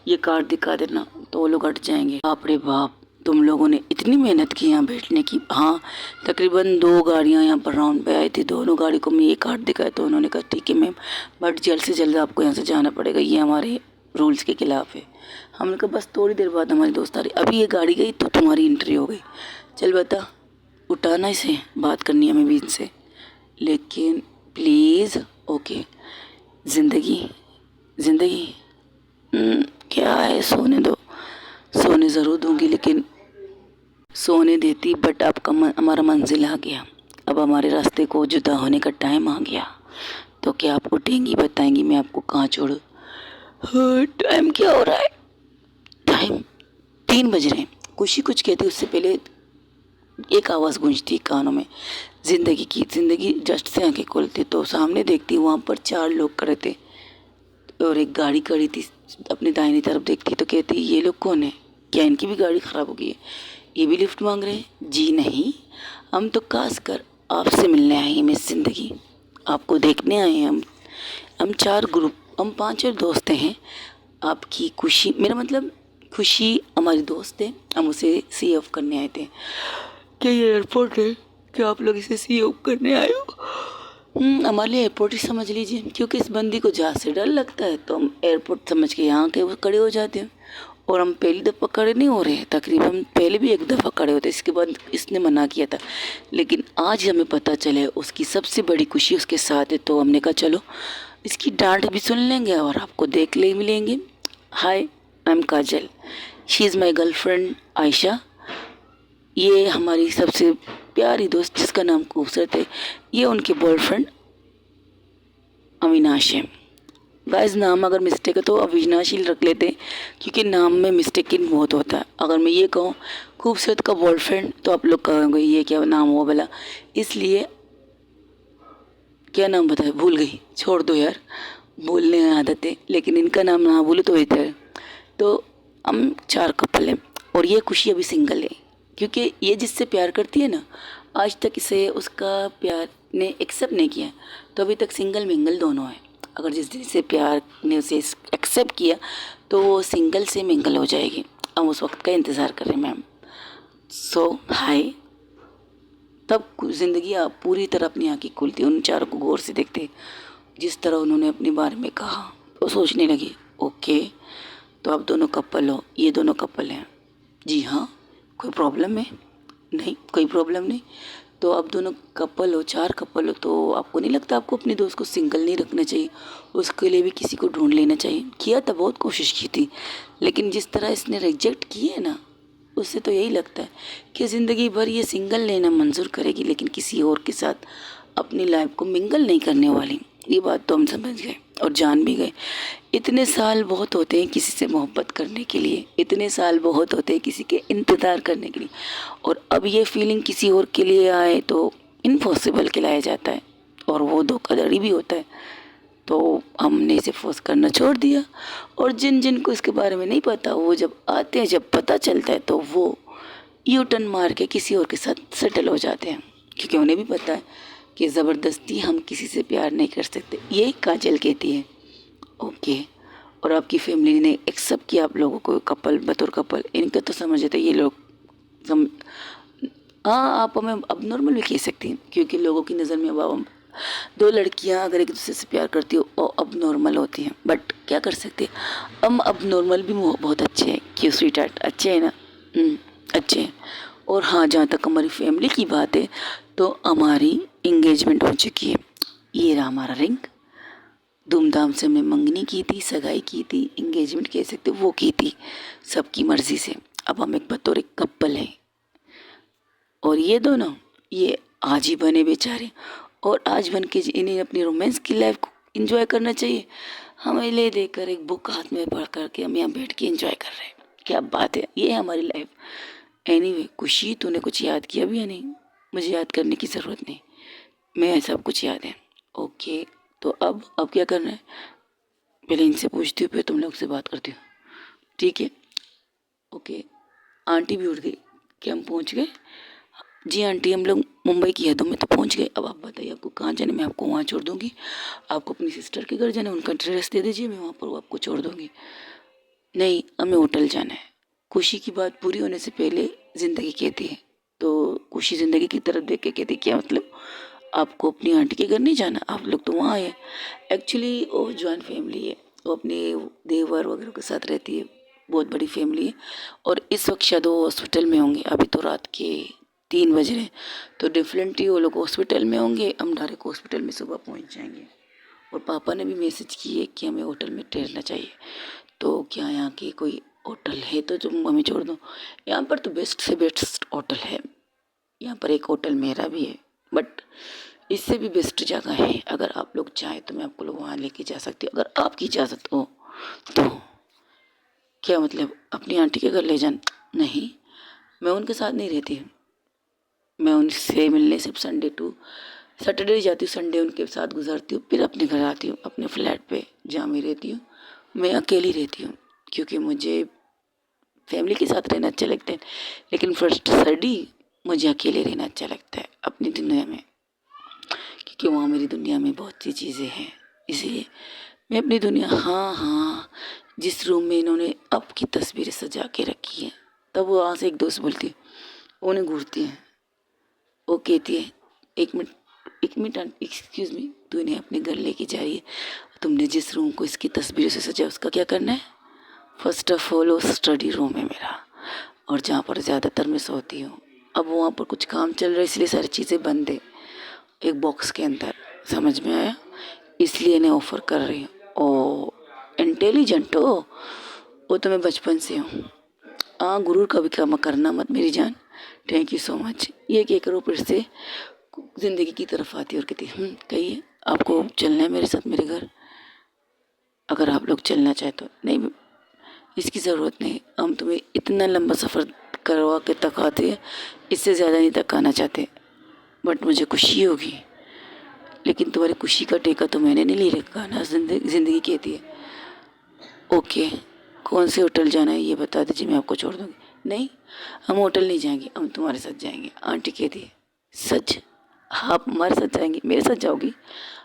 ये कार्ड दिखा देना, तो वो लोग हट जाएंगे। बाप रे बाप, तुम लोगों ने इतनी मेहनत की यहाँ बैठने की। हाँ, तकरीबन 2 गाड़ियाँ यहाँ पर राउंड पे आई थी, दोनों गाड़ी को मैं ये कार्ड दिखाया, तो उन्होंने कहा ठीक है मैम, बट जल्द से जल्द आपको यहाँ से जाना पड़ेगा, ये हमारे रूल्स के खिलाफ है। हमने कहा बस थोड़ी देर बाद हमारी दोस्त आ रही, अभी ये गाड़ी गई तो तुम्हारी एंट्री हो गई, चल बता, उठाना इसे, बात करनी है हमें भी इनसे, लेकिन प्लीज़ ओके। ज़िंदगी क्या है, सोने दो, सोने ज़रूर दूंगी, लेकिन सोने देती, बट आपका हमारा मंजिल आ गया, अब हमारे रास्ते को जुदा होने का टाइम आ गया, तो क्या आप उठेंगी, बताएंगी मैं आपको कहाँ छोड़ूं? हाँ, टाइम क्या हो रहा है? टाइम 3 बज रहे हैं। खुशी कुछ कहती उससे पहले एक आवाज़ गूंजती कानों में, ज़िंदगी की। ज़िंदगी जस्ट से आंखें खोलती तो सामने देखती, वहाँ पर 4 लोग खड़े थे और एक गाड़ी खड़ी थी। अपनी दाहिनी तरफ देखती तो कहती ये लोग कौन है, क्या इनकी भी गाड़ी ख़राब हो गई है, ये भी लिफ्ट मांग रहे हैं? जी नहीं, हम तो खास कर आपसे मिलने आए हैं मिस ज़िंदगी, आपको देखने आए हैं हम 4 ग्रुप, हम 5 दोस्त हैं। आपकी खुशी, मेरा मतलब खुशी हमारी दोस्त है, हम उसे सी ऑफ करने आए थे। क्या ये एयरपोर्ट है? क्या आप लोग इसे सी ऑफ करने आए हो? हमारे लिए एयरपोर्ट ही समझ लीजिए, क्योंकि इस बंदी को जहाँ से डर लगता है तो हम एयरपोर्ट समझ के यहाँ के वो खड़े हो जाते हैं, और हम पहली दफ़ा खड़े नहीं हो रहे हैं, तकरीबन पहले भी एक दफ़ा खड़े होते, इसके बाद इसने मना किया था, लेकिन आज हमें पता चले उसकी सबसे बड़ी खुशी उसके साथ है, तो हमने कहा चलो इसकी डांट भी सुन लेंगे और आपको देख ले मिलेंगे। Hi, I am Kajal, she is my girlfriend Ayesha, ये हमारी सबसे प्यारी दोस्त जिसका नाम खूबसूरत है, ये उनके बॉयफ्रेंड अविनाश है। गाइस, नाम अगर मिस्टेक है तो अविनाश ही रख लेते हैं, क्योंकि नाम में मिस्टेकिंग बहुत होता है। अगर मैं ये कहूँ खूबसूरत का बॉयफ्रेंड तो आप लोग कहोगे ये क्या नाम हुआ भला, इसलिए क्या नाम बताया, भूल गई, छोड़ दो यार, बोलने आदत है, लेकिन इनका नाम ना भूलो तो बेहतर है। तो हम 4 कपल हैं और ये खुशी अभी सिंगल है, क्योंकि ये जिससे प्यार करती है ना, आज तक इसे उसका प्यार ने एक्सेप्ट नहीं किया, तो अभी तक सिंगल मिंगल दोनों है। अगर जिस दिन से प्यार ने उसे एक्सेप्ट किया तो वो सिंगल से मिंगल हो जाएगी। हम उस वक्त का इंतज़ार कर रहे हैं मैम। सो हाय, तब ज़िंदगी आप पूरी तरह अपनी आँखें खुलती, उन चारों को गौर से देखते। जिस तरह उन्होंने अपने बारे में कहा तो सोचने लगी, ओके तो आप दोनों कपल हो, ये दोनों कपल हैं। जी हाँ, कोई प्रॉब्लम है? नहीं, कोई प्रॉब्लम नहीं। तो आप दोनों कपल हो, 4 कपल हो, तो आपको नहीं लगता आपको अपने दोस्त को सिंगल नहीं रखना चाहिए? उसके लिए भी किसी को ढूंढ लेना चाहिए। किया था, बहुत कोशिश की थी, लेकिन जिस तरह इसने रिजेक्ट किए है ना, उससे तो यही लगता है कि ज़िंदगी भर ये सिंगल लेना मंजूर करेगी, लेकिन किसी और के साथ अपनी लाइफ को मिंगल नहीं करने वाली। ये बात तो हम समझ गए और जान भी गए। इतने साल बहुत होते हैं किसी से मोहब्बत करने के लिए, इतने साल बहुत होते हैं किसी के इंतज़ार करने के लिए, और अब ये फीलिंग किसी और के लिए आए तो इम्पॉसिबल कहलाया जाता है, और वो धोखाधड़ी भी होता है। तो हमने इसे फोर्स करना छोड़ दिया, और जिन जिन को इसके बारे में नहीं पता, वो जब आते हैं, जब पता चलता है, तो वो यू टर्न मार के किसी और के साथ सेटल हो जाते हैं, क्योंकि उन्हें भी पता है कि ज़बरदस्ती हम किसी से प्यार नहीं कर सकते। ये काजल कहती है। ओके, और आपकी फैमिली ने एक्सेप्ट किया आप लोगों को कपल, बतौर कपल। इनका तो समझ जाते ये लोग सम हाँ, आप हमें अब नॉर्मल भी कह सकती हैं, क्योंकि लोगों की नज़र में अब हम 2 लड़कियां अगर एक दूसरे से प्यार करती हो वो अब नॉर्मल होती हैं। बट क्या कर सकते हैं, हम अब नॉर्मल भी बहुत अच्छे हैं। क्यों स्वीट हार्ट, अच्छे हैं ना? अच्छे हैं। और हाँ, जहाँ तक हमारी फैमिली की बात है, तो हमारी इंगेजमेंट हो चुकी है। ये रहा हमारा रिंग। धूमधाम से हमने मंगनी की थी, सगाई की थी, इंगेजमेंट कह सकते हो, वो की थी सबकी मर्जी से। अब हम एक बतौर एक कपल हैं, और ये दोनों, ये आज ही बने बेचारे, और आज बन के इन्हें अपनी रोमांस की लाइफ को इंजॉय करना चाहिए। हमें ले देकर एक बुक हाथ में पढ़ करके हम यहाँ बैठ के इंजॉय कर रहे हैं। क्या बात है, ये है हमारी लाइफ। एनीवे, खुशी तूने कुछ याद किया भी या नहीं? मुझे याद करने की ज़रूरत नहीं, मैं सब कुछ याद है। ओके, तो अब क्या करना है? पहले इनसे पूछती हूँ, फिर तुम लोग से बात करती हूँ, ठीक है? ओके, आंटी भी उठ गई, क्या हम पहुँच गए? जी आंटी, हम लोग मुंबई की हदों में तो पहुंच गए। अब आप बताइए आपको कहाँ जाना है, मैं आपको वहाँ छोड़ दूँगी। आपको अपनी सिस्टर के घर जाना है, उनका एड्रेस दे दीजिए, मैं वहाँ पर वो आपको छोड़ दूँगी। नहीं, हमें होटल जाना है। खुशी की बात पूरी होने से पहले ज़िंदगी कहती है, तो खुशी ज़िंदगी की तरफ देख के कहती है, क्या मतलब आपको अपनी आंटी के घर नहीं जाना? आप लोग तो वहाँ आए। एक्चुअली वो जॉइंट फैमिली है, वो अपने देवर वगैरह के साथ रहती है, बहुत बड़ी फैमिली है। और इस वक्त शायद वो हॉस्पिटल में होंगे, अभी तो रात के 3 बज रहे हैं, तो डेफिनेटली वो लोग हॉस्पिटल में होंगे। हम डायरेक्ट हॉस्पिटल में सुबह पहुँच जाएंगे। और पापा ने भी मैसेज किए कि हमें होटल में ठहरना चाहिए। तो क्या यहाँ की कोई होटल है तो तुम हमें छोड़ दो? यहाँ पर तो बेस्ट से बेस्ट होटल है। यहाँ पर एक होटल मेरा भी है, बट इससे भी बेस्ट जगह है। अगर आप लोग चाहें तो मैं आपको लोग वहाँ लेके जा सकती हूँ, अगर आपकी इजाज़त हो तो। क्या मतलब अपनी आंटी के घर ले जाना? नहीं, मैं उनके साथ नहीं रहती। मैं उनसे मिलने सिर्फ संडे टू सैटरडे जाती हूँ, संडे उनके साथ गुजारती हूँ, फिर अपने घर आती हूँ, अपने फ्लैट पे जहाँ मैं रहती हूँ। मैं अकेली रहती हूँ, क्योंकि मुझे फैमिली के साथ रहना अच्छा लगता है, लेकिन फर्स्ट सर्डी मुझे अकेले रहना अच्छा लगता है अपनी दुनिया में, क्योंकि वहाँ मेरी दुनिया में बहुत सी चीज़ें हैं। इसलिए मैं अपनी दुनिया, हाँ हाँ, जिस रूम में इन्होंने अब की तस्वीरें सजा के रखी हैं, तब वो वहाँ से एक दोस्त बोलती है, वो उन्हें घूरती है, वो कहती है, एक मिनट एक्सक्यूज़ मी, तू इन्हें अपने घर लेके जा रही है, तुमने जिस रूम को इसकी तस्वीरों से सजा उसका क्या करना है? फर्स्ट ऑफ ऑल वो स्टडी रूम है मेरा, और जहाँ पर ज़्यादातर मैं सोती हूँ। अब वहाँ पर कुछ काम चल रहा है, इसलिए सारी चीज़ें बंद है एक बॉक्स के अंदर। समझ में आया? इसलिए इन्हें ऑफ़र कर रही हूँ। ओ इंटेलिजेंट हो, वो तो मैं बचपन से हूँ। हाँ, गुरूर का भी काम करना मत मेरी जान। Thank you so much. ये कह कर वो फिर से ज़िंदगी की तरफ आती है और कहती है, कहिए आपको चलना है मेरे साथ मेरे घर? अगर आप लोग चलना चाहे तो। नहीं, इसकी ज़रूरत नहीं, हम तुम्हें इतना लंबा सफ़र करवा के थकाते हैं, इससे ज़्यादा नहीं थकाना चाहते। बट मुझे खुशी होगी, लेकिन तुम्हारी खुशी का ठेका तो मैंने नहीं ले रखा ना, ज़िंदगी कहती है। ओके, कौन से होटल जाना है ये बता दीजिए, मैं आपको छोड़ दूँगी। नहीं, हम होटल नहीं जाएंगे, हम तुम्हारे साथ जाएंगे। आंटी कहती है, सच? आप हमारे साथ जाएंगी, मेरे साथ जाओगी?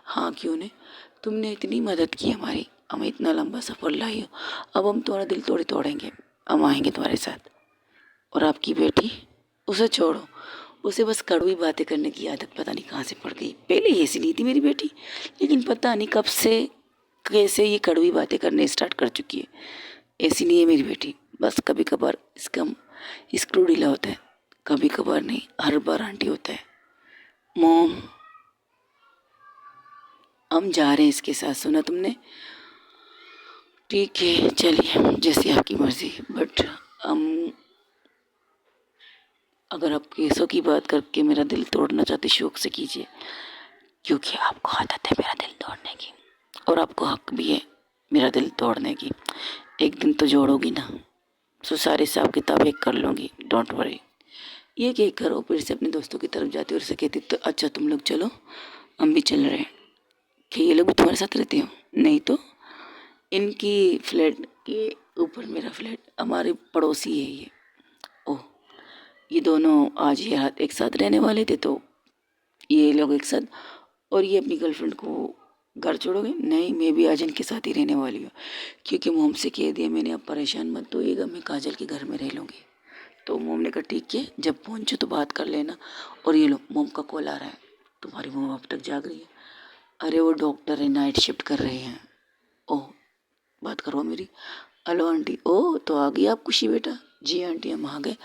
हाँ, क्यों नहीं। तुमने इतनी मदद की हमारी, हमें इतना लंबा सफ़र लाई हो, अब हम तुम्हारा दिल थोड़ी तोड़ेंगे, हम आएंगे तुम्हारे साथ। और आपकी बेटी, उसे छोड़ो, उसे बस कड़वी बातें करने की आदत पता नहीं कहाँ से पड़ गई। पहले ही ऐसी नहीं थी मेरी बेटी, लेकिन पता नहीं कब से कैसे ये कड़वी बातें करने स्टार्ट कर चुकी है। ऐसी नहीं है मेरी बेटी, बस कभी कभार इसका स्क्रू ढीला होता है, कभी कभार नहीं, हर बार आंटी होता है। मोम, हम जा रहे हैं इसके साथ, सुना तुमने? ठीक है चलिए, जैसी आपकी मर्जी, बट हम अगर आप केसों की बात करके मेरा दिल तोड़ना चाहते शौक से कीजिए, क्योंकि आपको आदत है मेरा दिल तोड़ने की, और आपको हक भी है मेरा दिल तोड़ने की। एक दिन तो जोड़ोगी ना, सो सारे हिसाब किताब एक कर लूँगी, डोंट वरी। ये कह कर वो फिर से अपने दोस्तों की तरफ जाती और उसे कहती, तो अच्छा तुम लोग चलो, हम भी चल रहे हैं। कि ये लोग भी तुम्हारे साथ रहते हो? नहीं तो इनकी फ्लैट के ऊपर मेरा फ्लैट, हमारे पड़ोसी है ये। ओह, ये दोनों आज ये रात एक साथ रहने वाले थे, तो ये लोग एक साथ, और ये अपनी गर्लफ्रेंड को घर छोड़ोगे? नहीं, मैं भी आज इनके साथ ही रहने वाली हूँ, क्योंकि मोम से कह दिया मैंने, अब परेशान मत होइएगा, मैं काजल के घर में रह लूँगी। तो मोम ने कहा ठीक है, जब पहुँचो तो बात कर लेना। और ये लो, मोम का कॉल आ रहा है, तुम्हारी मोम अब तक जाग रही है। अरे वो डॉक्टर है, नाइट शिफ्ट कर रहे हैं। ओह, बात करो मेरी। Hello aunty. ओह, तो आ गई आप खुशी बेटा? जी आंटी, हम आ गए।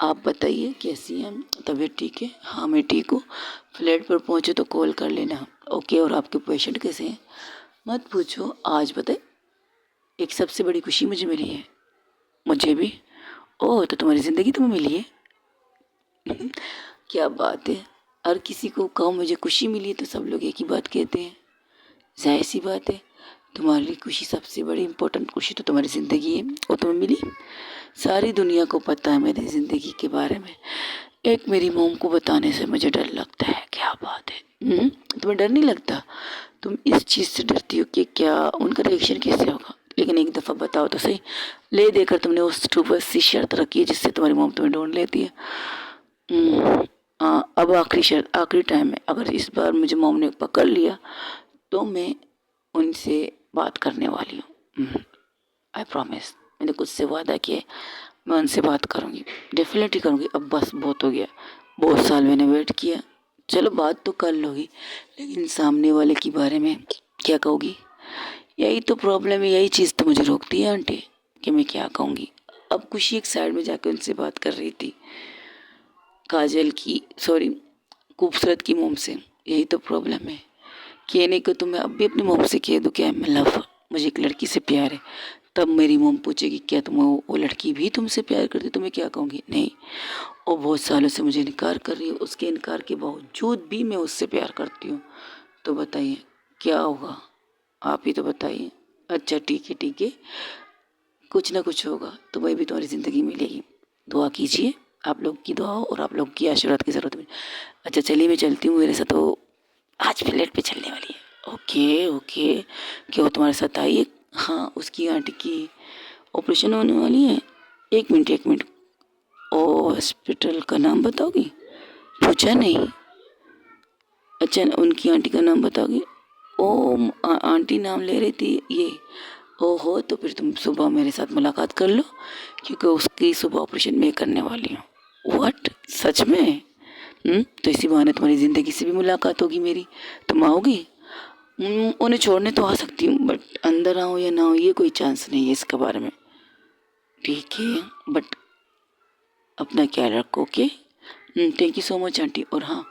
आप बताइए कैसी हैं? तबीयत ठीक है? हाँ मैं ठीक हूँ। फ्लैट पर पहुँचे तो कॉल कर लेना। ओके, और आपके पेशेंट कैसे हैं? मत पूछो, आज बताए एक सबसे बड़ी खुशी मुझे मिली है। मुझे भी। ओह, तो तुम्हारी ज़िंदगी तुम्हें मिली है? क्या बात है, हर किसी को कहो मुझे खुशी मिली है तो सब लोग एक ही बात कहते हैं। जाहिर सी बात है, तुम्हारे लिए खुशी सबसे बड़ी इम्पोर्टेंट खुशी तो तुम्हारी ज़िंदगी है, वो तुम्हें मिली। सारी दुनिया को पता है मेरी ज़िंदगी के बारे में, एक मेरी मोम को बताने से मुझे डर लगता है। क्या बात है, तुम्हें डर नहीं लगता? तुम इस चीज़ से डरती हो कि क्या उनका रिएक्शन कैसे होगा? लेकिन एक दफ़ा बताओ तो सही, ले देकर तुमने उस स्टूपिड सी शर्त रखी है जिससे तुम्हारी मोम तुम्हें ढूंढ लेती है। हाँ, अब आखिरी शर्त, आखिरी टाइम है, अगर इस बार मुझे मोम ने पकड़ लिया तो मैं उनसे बात करने वाली हूँ। आई प्रॉमिस, मैंने खुद से वादा किया है, मैं उनसे बात करूँगी, डेफिनेटली करूँगी। अब बस बहुत हो गया, बहुत साल मैंने वेट किया। चलो बात तो कर लोगी, लेकिन सामने वाले के बारे में क्या कहोगी? यही तो प्रॉब्लम है, यही चीज़ तो मुझे रोकती है आंटी, कि मैं क्या कहूँगी। अब खुशी एक साइड में जाकर उनसे बात कर रही थी, काजल की, सॉरी, खूबसूरत की मोम से। यही तो प्रॉब्लम है, कहने को तो मैं अब भी अपनी मोम से कह दूँ क्या मैं लव, मुझे एक लड़की से प्यार है, तब मेरी मोम पूछेगी क्या तुम वो लड़की भी तुमसे प्यार करती, तो मैं क्या कहूँगी? नहीं, वो बहुत सालों से मुझे इनकार कर रही है, उसके इनकार के बावजूद भी मैं उससे प्यार करती हूँ। तो बताइए क्या होगा, आप ही तो बताइए। अच्छा ठीक है ठीक है, कुछ ना कुछ होगा, तुम्हें भी तुम्हारी ज़िंदगी मिलेगी, दुआ कीजिए, आप लोग की दुआ और आप लोग की आशीर्वाद की ज़रूरत है। अच्छा चलिए, मैं चलती हूँ, मेरे साथ वो आज फ्लैट पे चलने वाली है। ओके ओके, क्या वो तुम्हारे साथ आई है? हाँ, उसकी आंटी की ऑपरेशन होने वाली है। एक मिनट एक मिनट, ओ हॉस्पिटल का नाम बताओगी? पूछा नहीं। अच्छा, उनकी आंटी का नाम बताओगी? ओ आंटी नाम ले रही थी ये। ओहो, तो फिर तुम सुबह मेरे साथ मुलाकात कर लो, क्योंकि उसकी सुबह ऑपरेशन मैं करने वाली हूँ। व्हाट, सच में? तो इसी बहाने तुम्हारी ज़िंदगी से भी मुलाकात होगी मेरी। तुम आओगी? उन्हें छोड़ने तो आ सकती हूँ, बट अंदर आओ या ना हो ये कोई चांस नहीं है इसके बारे में। ठीक है, बट अपना ख्याल रखो। Okay, thank you so much aunty. और हाँ,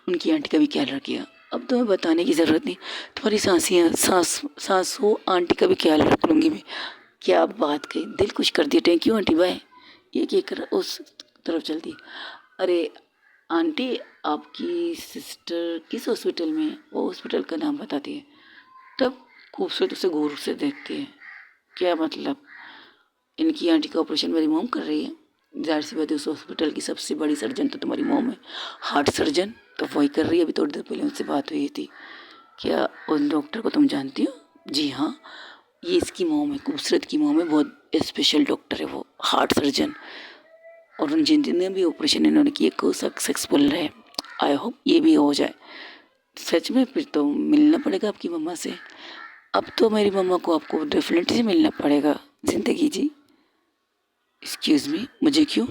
उनकी आंटी का भी ख्याल रखिएगा। अब तुम्हें बताने की ज़रूरत नहीं, तुम्हारी सासू आंटी का भी ख्याल रख लूँगी मैं। क्या बात कही, दिल खुश कर दिया, थैंक यू आंटी, बाय। ये कहकर उस तरफ चलती। अरे आंटी, आपकी सिस्टर किस हॉस्पिटल में है? वो हॉस्पिटल का नाम बताती है। तब खूबसूरत उसे गौर से देखती है। क्या मतलब, इनकी आंटी का ऑपरेशन मेरी मोम कर रही है? जाहिर सी बात है, उस हॉस्पिटल की सबसे बड़ी सर्जन तो तुम्हारी मोम है, हार्ट सर्जन, तो वही कर रही है। अभी थोड़ी देर पहले उनसे बात हुई थी। क्या उन डॉक्टर को तुम जानती हो? जी हाँ, ये इसकी मोम है, खूबसूरत की मोम है, बहुत स्पेशल डॉक्टर है वो, हार्ट सर्जन। और उन जितने भी ऑपरेशन इन्होंने किए को सक्सेसफुल रहे। आई होप ये भी हो जाए। सच में? फिर तो मिलना पड़ेगा आपकी मम्मा से। अब तो मेरी मम्मा को आपको डेफिनेटली मिलना पड़ेगा ज़िंदगी जी। एक्सक्यूज़ मी, मुझे क्यों?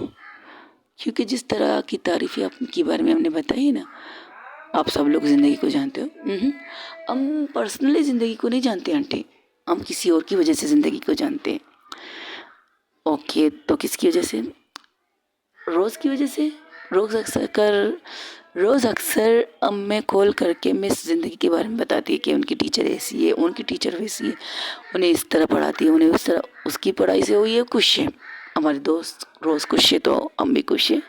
क्योंकि जिस तरह की तारीफ़ें आपके बारे में हमने बताई ना, आप सब लोग ज़िंदगी को जानते हो। हम पर्सनली ज़िंदगी को नहीं जानते आंटी, हम किसी और की वजह से ज़िंदगी को जानते हैं। ओके, तो किसकी वजह से? रोज़ की वजह से। रोज़ अक्सर अम्में कॉल करके मिस ज़िंदगी के बारे में बताती है कि उनकी टीचर ऐसी है, उनकी टीचर वैसी है, उन्हें इस तरह पढ़ाती है, उन्हें उस तरह, उसकी पढ़ाई से हुई है खुश है। हमारी दोस्त रोज़ खुश है तो हम भी खुश हैं।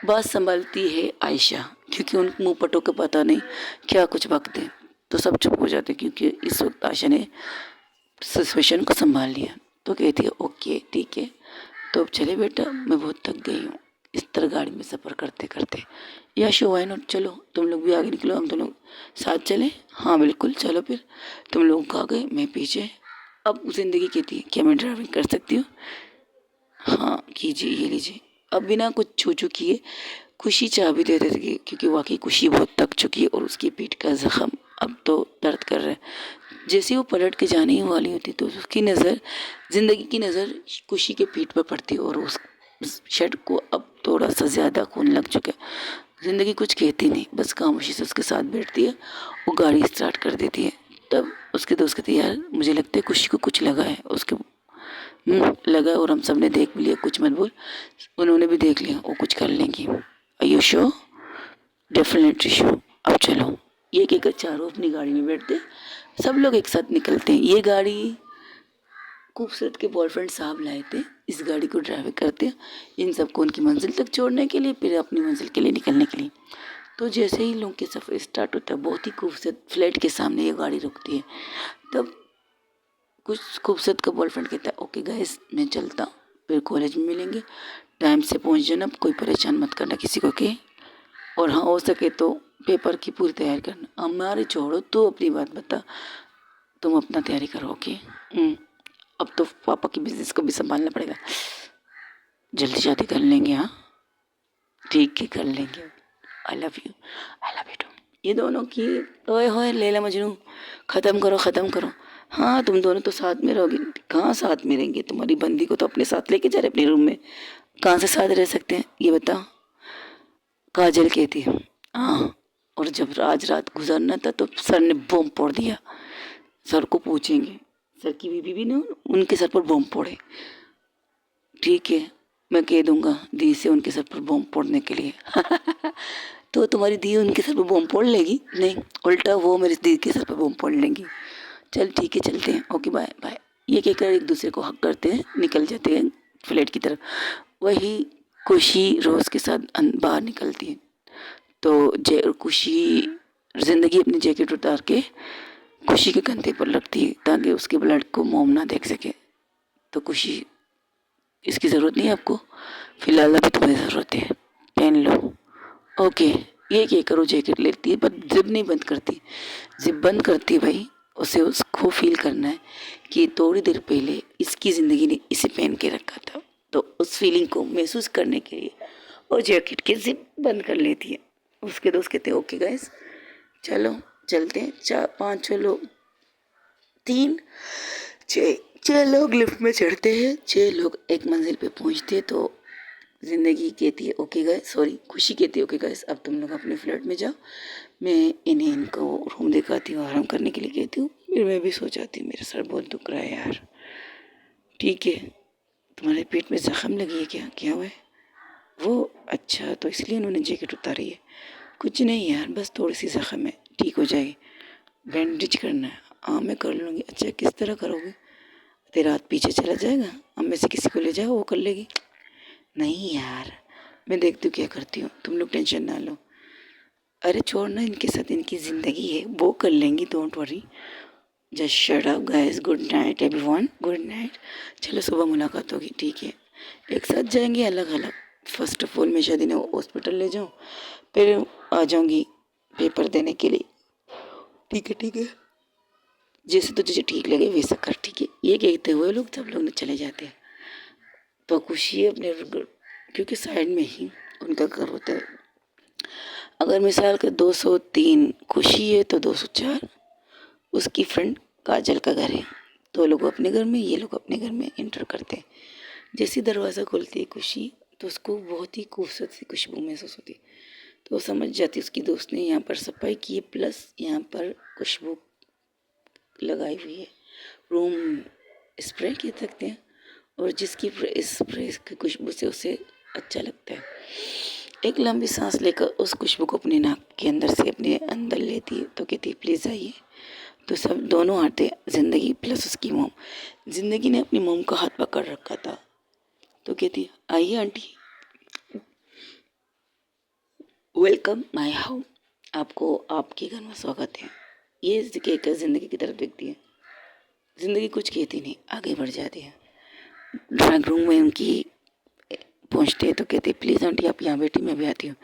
बात संभालती है आयशा, क्योंकि उन मुँह पटों को पता नहीं क्या कुछ बकते हैं, तो सब चुप हो जाते, क्योंकि इस वक्त आयशा ने सिचुएशन को संभाल लिया। तो कहती है ओके ठीक है, तो अब चले बेटा, मैं बहुत थक गई हूँ इस तरह गाड़ी में सफ़र करते करते। या शो वाई नॉट, चलो तुम लोग भी आगे निकलो, हम दोनों साथ चलें। हाँ बिल्कुल, चलो फिर। तुम लोग आ गए, मैं पीछे। अब ज़िंदगी कहती है क्या मैं ड्राइविंग कर सकती हूँ? हाँ कीजिए, ये लीजिए। अब बिना कुछ छू छू किए खुशी चाबी दे देती है, क्योंकि वाकई खुशी बहुत थक चुकी है और उसकी पीठ का जख्म अब तो दर्द कर रहा है। जैसे वो पलट के जाने ही वाली होती तो उसकी नज़र, ज़िंदगी की नज़र खुशी के पीठ पर पड़ती और उस शर्ट को अब थोड़ा सा ज़्यादा खून लग चुका है। ज़िंदगी कुछ कहती नहीं, बस खामोशी से उसके साथ बैठती है, वो गाड़ी स्टार्ट कर देती है। तब उसके दोस्त कहते यार मुझे लगता है खुशी को कुछ लगा है, उसके लगा और हम सब ने देख भी लिया, कुछ मत बोल। उन्होंने भी देख लिया, वो कुछ कर लेंगी। Are sure? Definitely sure. अब चलो। ये कहकर चारों अपनी गाड़ी में बैठते, सब लोग एक साथ निकलते हैं। ये गाड़ी खूबसूरत के बॉयफ्रेंड साहब लाए थे, इस गाड़ी को ड्राइव करते हैं इन सबको उनकी मंजिल तक छोड़ने के लिए, फिर अपनी मंजिल के लिए निकलने के लिए। तो जैसे ही लोगों के सफ़र स्टार्ट होता है, बहुत ही खूबसूरत फ्लैट के सामने ये गाड़ी रुकती है। तब कुछ खूबसूरत का बॉयफ्रेंड कहता है ओके गाइस मैं चलता हूँ, फिर कॉलेज में मिलेंगे, टाइम से पहुँच जाना, कोई परेशान मत करना किसी को के, और हाँ हो सके तो पेपर की पूरी तैयारी करना। हमारे छोड़ो, तो अपनी बात बता, तुम अपना तैयारी करो ओके। अब तो पापा की बिजनेस को भी संभालना पड़ेगा, जल्दी शादी कर लेंगे। हाँ ठीक है कर लेंगे। I love you, I love you too. ये दोनों की ओए होए लैला मजनू, ख़त्म करो ख़त्म करो। हाँ तुम दोनों तो साथ में रहोगे, कहाँ साथ में रहेंगे, तुम्हारी बंदी को तो अपने साथ लेके जा रहे अपने रूम में, कहाँ से साथ रह सकते हैं ये बता। काजल कहती है हाँ, और जब आज रात गुजरना था तो सर ने बम फोड़ दिया, सर को पूछेंगे, सर की बीवी भी ना उनके सर पर बम फोड़े। ठीक है मैं कह दूंगा दी से उनके सर पर बम फोड़ने के लिए। तो तुम्हारी दी उनके सर पर बम फोड़ लेगी? नहीं, उल्टा वो मेरी दी के सर पर बम फोड़ लेंगी। चल ठीक है चलते हैं, ओके बाय बाय। ये कहकर एक दूसरे को हक करते हैं, निकल जाते हैं फ्लैट की तरफ। वही खुशी रोज़ के साथ बाहर निकलती है, तो खुशी ज़िंदगी अपनी जैकेट उतार के खुशी के कंधे पर रखती है ताकि उसके ब्लड को मोम ना देख सके। तो खुशी इसकी ज़रूरत नहीं है आपको, फ़िलहाल अभी तुम्हें ज़रूरत है, पहन लो ओके। ये क्या करो, जैकेट लेती है पर जिप नहीं बंद करती, जिप बंद करती है भाई, उसे उसको फील करना है कि थोड़ी देर पहले इसकी ज़िंदगी ने इसे पहन के रखा था, तो उस फीलिंग को महसूस करने के लिए वो जैकेट की जिप बंद कर लेती है। उसके दोस्त कहते हैं ओके गाइस चलो चलते हैं, 4 5 6 लोग, 3 6 लोग लिफ्ट में चढ़ते हैं, 6 लोग एक मंजिल पे पहुंचते हैं। तो ज़िंदगी कहती है ओके गाइस, सॉरी खुशी कहती है ओके गाइस अब तुम लोग अपने फ्लैट में जाओ, मैं इन्हें इनको रूम दिखाती हूँ, आराम करने के लिए कहती हूँ, फिर मैं भी सो जाती हूँ, मेरा सर बहुत दुख रहा है यार। ठीक है तुम्हारे पेट में जख्म लगी है क्या, क्या हुआ है? वो अच्छा तो इसलिए उन्होंने जैकेट उतारी है? कुछ नहीं यार बस थोड़ी सी जख्म है, ठीक हो जाएगी, बैंडेज करना है। हाँ मैं कर लूँगी। अच्छा किस तरह करोगे? तेरा हाथ पीछे चला जाएगा, हम में से किसी को ले जाओ वो कर लेगी। नहीं यार मैं देखती हूँ क्या करती हूँ, तुम लोग टेंशन ना लो। अरे छोड़ना इनके साथ, इनकी ज़िंदगी है, वो कर लेंगी, don't worry. Just shut up guys, good night everyone, good night. चलो सुबह मुलाकात होगी, ठीक है एक साथ जाएंगे अलग अलग। फर्स्ट ऑफ ऑल मैं शादी ने हॉस्पिटल ले जाऊँ, फिर आ जाऊँगी पेपर देने के लिए। ठीक है ठीक है, जैसे तुझे ठीक लगे वैसा कर, ठीक है। ये कहते हुए लोग सब लोग चले जाते हैं। तो खुशी अपने क्योंकि साइड में ही उनका घर होता है। अगर मिसाल का 203 खुशी है तो 204 उसकी फ्रेंड काजल का घर है। तो लोग अपने घर में, ये लोग अपने घर में एंटर करते हैं। जैसे दरवाज़ा खोलती है खुशी, तो उसको बहुत ही खूबसूरत सी खुशबू महसूस होती है। तो वो समझ जाती है उसकी दोस्त ने यहाँ पर सफाई की है, प्लस यहाँ पर खुशबू लगाई हुई है, रूम स्प्रे कह सकते हैं। और जिसकी स्प्रे की खुशबू से उसे अच्छा लगता है। एक लंबी सांस लेकर उस खुशबू को अपने नाक के अंदर से अपने अंदर लेती है, तो कहती है प्लीज़ आइए। तो सब दोनों आते, जिंदगी प्लस उसकी मोम। जिंदगी ने अपनी मोम का हाथ पकड़ रखा था, तो कहती है आइए आंटी, वेलकम माय हाउस, आपको आपके घर में स्वागत है। ये कहकर जिंदगी की तरफ देखती है। जिंदगी कुछ कहती नहीं, आगे बढ़ जाती है। ड्राइंग रूम में उनकी पहुंचते हैं तो कहती है प्लीज़ आंटी आप यहाँ बैठी, मैं भी आती हूँ।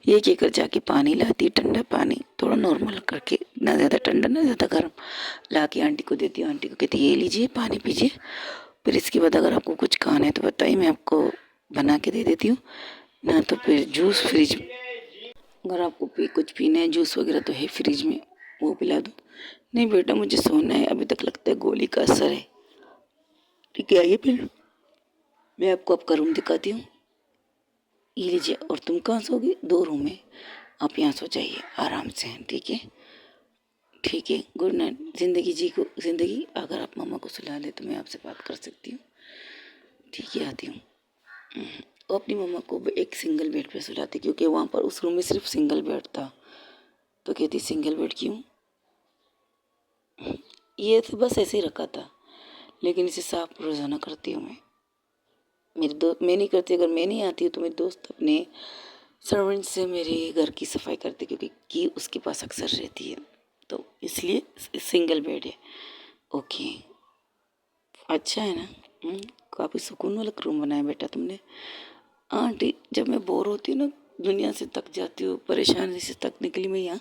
ये कहकर जाके पानी लाती है, ठंडा पानी थोड़ा नॉर्मल करके, ना ज़्यादा ठंडा ना ज़्यादा गर्म, ला के आंटी को देती हूँ। आंटी को कहती है ये लीजिए पानी पीजिए, फिर इसके बाद अगर आपको कुछ खाना है तो बताइए, मैं आपको बना के दे देती हूँ, ना तो फिर जूस फ्रिज, अगर आपको कुछ पीना है जूस वगैरह तो है फ्रिज में, वो पिला दो। नहीं बेटा मुझे सोना है, अभी तक लगता है गोली का असर है। ठीक है आइए फिर मैं आपको आपका रूम दिखाती हूँ, ये लीजिए। और तुम कहाँ सोगी? 2 रूम है, आप यहाँ सो जाइए आराम से। ठीक है ठीक है, गुड नाइट। जिंदगी जी को, जिंदगी अगर आप मामा को सुला ले तो मैं आपसे बात कर सकती हूँ। ठीक है आती हूँ। वो अपनी मम्मा को एक सिंगल बेड पे सुलाती, क्योंकि वहाँ पर उस रूम में सिर्फ सिंगल बेड था। तो कहती सिंगल बेड क्यों, ये तो बस ऐसे ही रखा था, लेकिन इसे साफ रोज़ाना करती हूँ मैं। मेरी दोस्त, मैं नहीं करती, अगर मैं नहीं आती हूँ तो मेरी दोस्त अपने सर्वेंट से मेरे घर की सफाई करती, क्योंकि की उसके पास अक्सर रहती है, तो इसलिए सिंगल बेड है। ओके अच्छा है ना। काफ़ी सुकून वाला रूम बनाया बेटा तुमने। आंटी जब मैं बोर होती हूँ ना, दुनिया से थक जाती हूँ, परेशानी से तक निकली, मैं यहाँ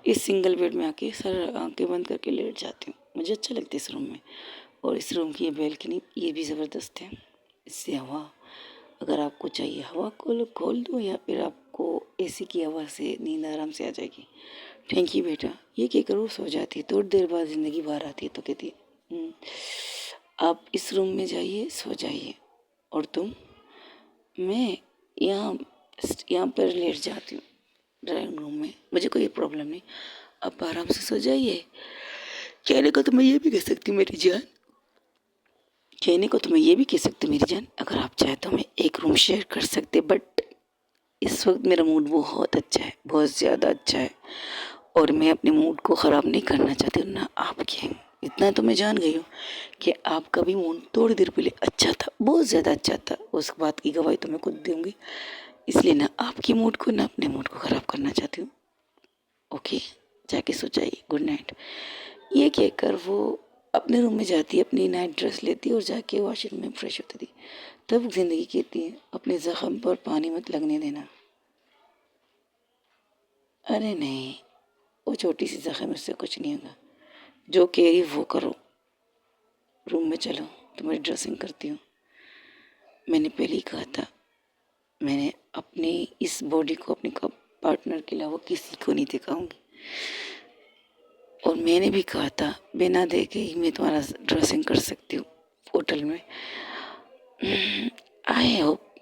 इस सिंगल बेड में आके सर आंखें बंद करके लेट जाती हूँ। मुझे अच्छा लगता है इस रूम में। और इस रूम की ये बैल्कनी ये भी ज़बरदस्त है, इससे हवा, अगर आपको चाहिए हवा खोल दो, या फिर आपको एसी की हवा से नींद आराम से आ जाएगी। थैंक यू बेटा, ये क्या करो सो जाती है। थोड़ी देर बाद ज़िंदगी बाहर आती है तो कहती है आप इस रूम में जाइए सो जाइए, और तुम, मैं यहाँ यहाँ पर लेट जाती हूँ ड्राइंग रूम में, मुझे कोई प्रॉब्लम नहीं, आप आराम से सो जाइए। कहने को तो मैं ये भी कह सकती हूँ मेरी जान, कहने को तो मैं ये भी कह सकती हूँ मेरी जान, अगर आप चाहे तो मैं एक रूम शेयर कर सकते, बट इस वक्त मेरा मूड बहुत अच्छा है, बहुत ज़्यादा अच्छा है, और मैं अपने मूड को ख़राब नहीं करना चाहती हूँ ना आपके। इतना तो मैं जान गई हूँ कि आपका भी मूड थोड़ी देर पहले अच्छा था, बहुत ज़्यादा अच्छा था, उस बात की गवाही तो मैं खुद दूँगी। इसलिए ना आपकी मूड को ना अपने मूड को ख़राब करना चाहती हूँ। ओके जाके सो जाइए, गुड नाइट। ये कहकर वो अपने रूम में जाती है, अपनी नाइट ड्रेस लेती है और जाके वॉशरूम में फ्रेश होती थी। तब जिंदगी कहती है अपने जख्म पर पानी मत लगने देना। अरे नहीं, वो छोटी सी जख्म, उससे कुछ नहीं होगा, जो कह रही वो करो, रूम में चलो तुम्हारी ड्रेसिंग करती हूँ। मैंने पहले ही कहा था, मैंने अपनी इस बॉडी को अपने पार्टनर के अलावा किसी को नहीं दिखाऊंगी, और मैंने भी कहा था बिना देखे ही मैं तुम्हारा ड्रेसिंग कर सकती हूँ होटल में। आई होप,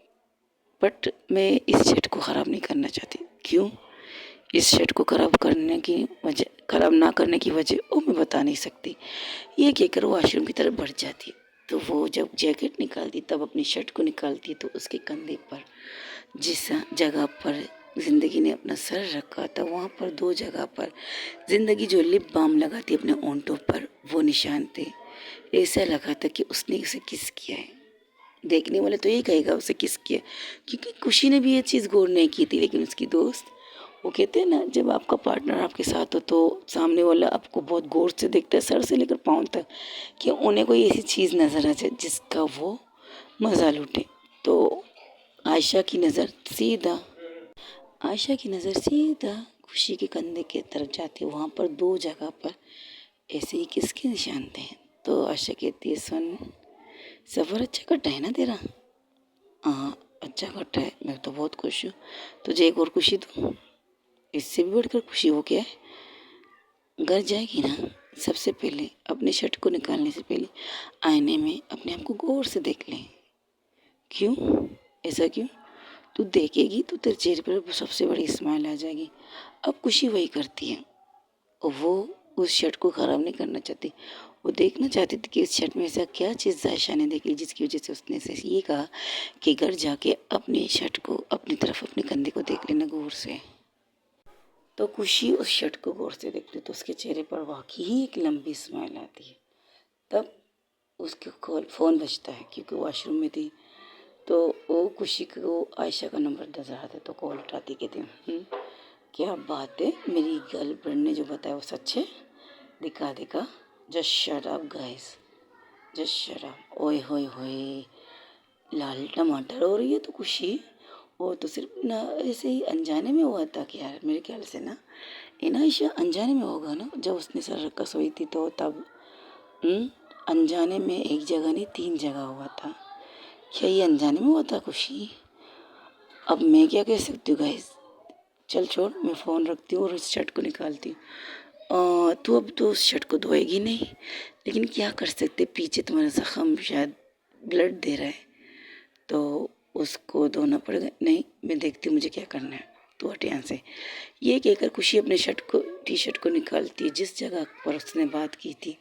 बट मैं इस सेट को ख़राब नहीं करना चाहती। क्यों? इस शर्ट को ख़राब करने की वजह, ख़राब ना करने की वजह वो मैं बता नहीं सकती। ये कहकर वो वॉशरूम की तरफ बढ़ जाती है। तो वो जब जैकेट निकालती तब अपनी शर्ट को निकालती, तो उसके कंधे पर जिस जगह पर ज़िंदगी ने अपना सर रखा था, वहाँ पर 2 जगह पर ज़िंदगी जो लिप बाम लगाती अपने ओंठों पर, वो निशान थे। ऐसा लगा था कि उसने उसे किस किया है। देखने वाले तो यही कहेगा उसे किस किया, क्योंकि खुशी ने भी ये चीज़ गौर नहीं की थी, लेकिन उसकी दोस्त, वो कहते हैं ना जब आपका पार्टनर आपके साथ हो तो सामने वाला आपको बहुत गौर से देखता है, सर से लेकर पाँव तक, कि उन्हें कोई ऐसी चीज़ नज़र आ जाए जिसका वो मज़ा लूटे। तो आयशा की नज़र सीधा आयशा की नज़र सीधा खुशी के कंधे की तरफ जाती है। वहाँ पर 2 जगह पर ऐसे ही किसके निशान थे। तो आयशा कहती है सुन, सफ़र अच्छा कटा है ना तेरा? हाँ अच्छा कटा है, मैं तो बहुत खुश हूँ। तुझे एक और खुशी दूँ? इससे भी बढ़कर खुशी हो क्या है? घर जाएगी ना, सबसे पहले अपने शर्ट को निकालने से पहले आईने में अपने आप को गौर से देख लें। क्यों? ऐसा क्यों? तू देखेगी तो तेरे चेहरे पर सबसे बड़ी स्माइल आ जाएगी। अब खुशी वही करती है, और वो उस शर्ट को ख़राब नहीं करना चाहती। वो देखना चाहती थी कि इस शर्ट में ऐसा क्या चीज़ आयशा ने देखी जिसकी वजह से उसने से ये कहा कि घर जाके अपनी शर्ट को अपनी तरफ अपने कंधे को देख लेना गौर से। तो खुशी उस शर्ट को गौर से देखती तो उसके चेहरे पर वाकई ही एक लंबी स्माइल आती है। तब उसके कॉल फ़ोन बजता है क्योंकि वॉशरूम में थी। तो वो खुशी को आयशा का नंबर नजर आता है तो कॉल उठाती, कहती क्या बात है, मेरी गर्लफ्रेंड ने जो बताया वो सच है, दिखा just shut up guys, just shut up. ओए होए होए, लाल टमाटर हो रही है तो खुशी। वो तो सिर्फ ना ऐसे ही अनजाने में हुआ था कि यार, मेरे ख्याल से ना ये ना आयशा अनजाने में होगा ना, जब उसने सर रखा सोई थी तो तब अनजाने में एक जगह नहीं 3 जगह हुआ था। क्या ये अनजाने में हुआ था खुशी? अब मैं क्या कह सकती हूँ गाइस, चल छोड़, मैं फ़ोन रखती हूँ और उस शर्ट को निकालती हूँ। तू अब तो उस शर्ट को धोएगी नहीं, लेकिन क्या कर सकते, पीछे तुम्हारा ज़ख़म शायद ब्लड दे रहा है तो उसको धोना पड़ेगा। नहीं, मैं देखती हूँ मुझे क्या करना है, तो हट यहाँ से। ये कहकर खुशी अपने टी शर्ट को निकालती है। जिस जगह पर उसने बात की थी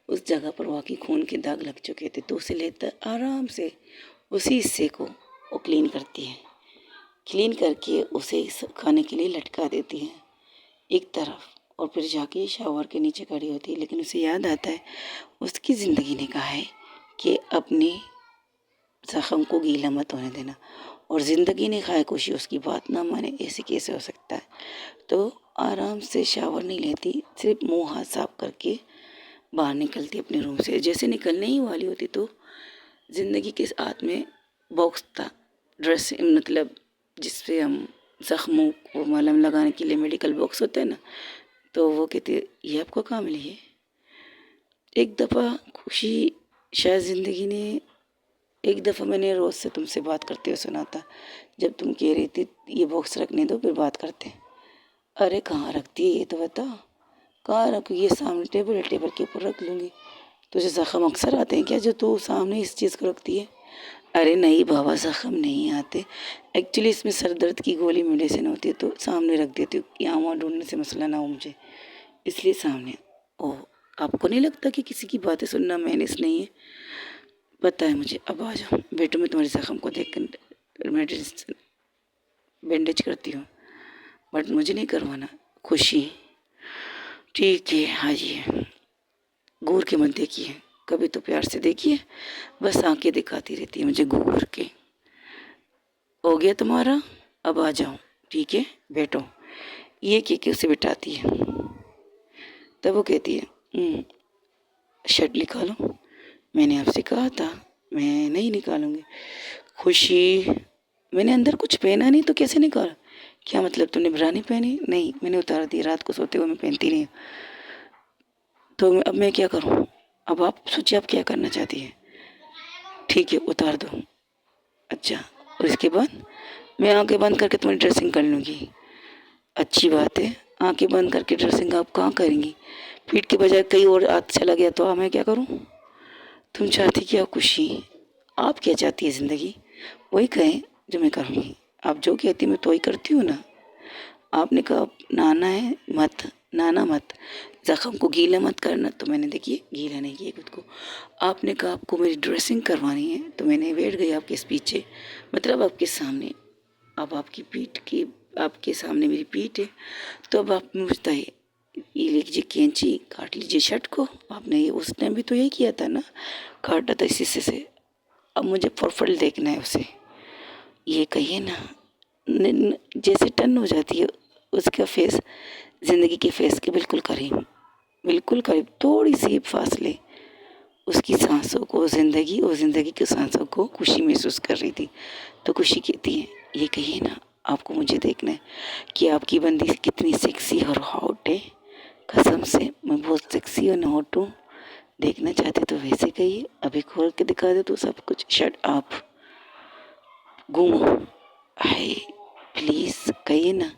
उस जगह पर वाकई खून के दाग लग चुके थे, तो उसे लेकर आराम से उसी हिस्से को वो क्लीन करती है। क्लीन करके उसे खाने के लिए लटका देती है एक तरफ, और फिर जाके शावर के नीचे खड़ी होती है। लेकिन उसे याद आता है उसकी ज़िंदगी ने कहा है कि अपने ज़ख़म को गीला मत होने देना, और ज़िंदगी ने कहा है खुशी उसकी बात ना माने, ऐसे कैसे हो सकता है। तो आराम से शावर नहीं लेती, सिर्फ मुंह हाथ साफ करके बाहर निकलती अपने रूम से। जैसे निकलने ही वाली होती तो ज़िंदगी के हाथ में बॉक्स था, ड्रेस मतलब जिससे हम ज़ख्मों को मलहम लगाने के लिए मेडिकल बॉक्स होता है ना, तो वो कहती है ये आपको कहाँ मिली है। एक दफ़ा खुशी, शायद ज़िंदगी ने एक दफ़ा मैंने रोज़ से तुमसे बात करते हुए सुना था, जब तुम कह रही थी ये बॉक्स रखने दो फिर बात करते हैं। अरे कहाँ रखती है ये तो बता, कहाँ रखूँ? ये सामने टेबल है, टेबल के ऊपर रख लूँगी। तुझे ज़ख़म अक्सर आते हैं क्या जो तू सामने इस चीज़ को रखती है? अरे नहीं बाबा, ज़ख़म नहीं आते, एक्चुअली इसमें सर दर्द की गोली मेडिसिन होती है तो सामने रख देती हूँ, यहाँ वहाँ ढूंढने से मसला ना हो मुझे, इसलिए सामने। ओह, आपको नहीं लगता कि किसी की बातें सुनना मैनेस नहीं है? पता है मुझे, अब आ जाओ बेटो, मैं तुम्हारे ज़ख़म को देख कर मेडिसिन बैंडेज करती हूँ, बट मुझे नहीं करवाना। खुशी, ठीक है आइए, घूर के मत देखिए, कभी तो प्यार से देखिए, बस आंखें दिखाती रहती है मुझे घूर के। हो गया तुम्हारा, अब आ जाओ, ठीक है बैठो। ये के उसे बिठाती है। तब वो कहती है शर्ट निकालो, मैंने आपसे कहा था मैं नहीं निकालूंगी। खुशी, मैंने अंदर कुछ पहना नहीं तो कैसे निकाला? क्या मतलब तुमने ब्रानी पहनी? नहीं, मैंने उतार दी, रात को सोते हुए मैं पहनती नहीं। तो अब मैं क्या करूं? अब आप सोचिए आप क्या करना चाहती है। ठीक है उतार दो। अच्छा, और इसके बाद मैं आंखें बंद करके तुम्हारी ड्रेसिंग कर लूँगी। अच्छी बात है, आंखें बंद करके ड्रेसिंग आप कहाँ करेंगी? पीठ के बजाय कहीं और हाथ चला गया तो मैं क्या करूँ? तुम चाहती क्या खुशी? आप क्या चाहती है ज़िंदगी? वही कहें जो मैं करूँगी। आप जो कहती मैं तो वही करती हूँ ना। आपने कहा नाना है मत, नाना मत, ज़ख़म को गीला मत करना, तो मैंने देखिए गीला नहीं किया खुद को। आपने कहा आपको मेरी ड्रेसिंग करवानी है तो मैंने बैठ गई आपके पीछे, मतलब आपके सामने। अब आपकी पीठ की, आपके सामने मेरी पीठ है, तो अब आप मुझे बताइए, ये लीजिए कैंची, काट लीजिए शर्ट को। आपने ये उस टाइम भी तो यही किया था ना, काटा था इसी से। अब मुझे प्रोफाइल देखना है उसे। ये कहिए ना, जैसे टर्न हो जाती है उसका फेस ज़िंदगी के फेस के बिल्कुल करीब, बिल्कुल करीब, थोड़ी सी फासले उसकी सांसों को, ज़िंदगी और ज़िंदगी की सांसों को खुशी महसूस कर रही थी। तो खुशी कहती है ये कहिए ना, आपको मुझे देखना है कि आपकी बंदी कितनी सेक्सी और हॉट है। कसम से मैं बहुत सेक्सी और हॉट हूँ, देखना चाहते तो वैसे कहिए, अभी खोल के दिखा दे तो सब कुछ। शट आप, घूमो, हाय प्लीज़ कहिए ना।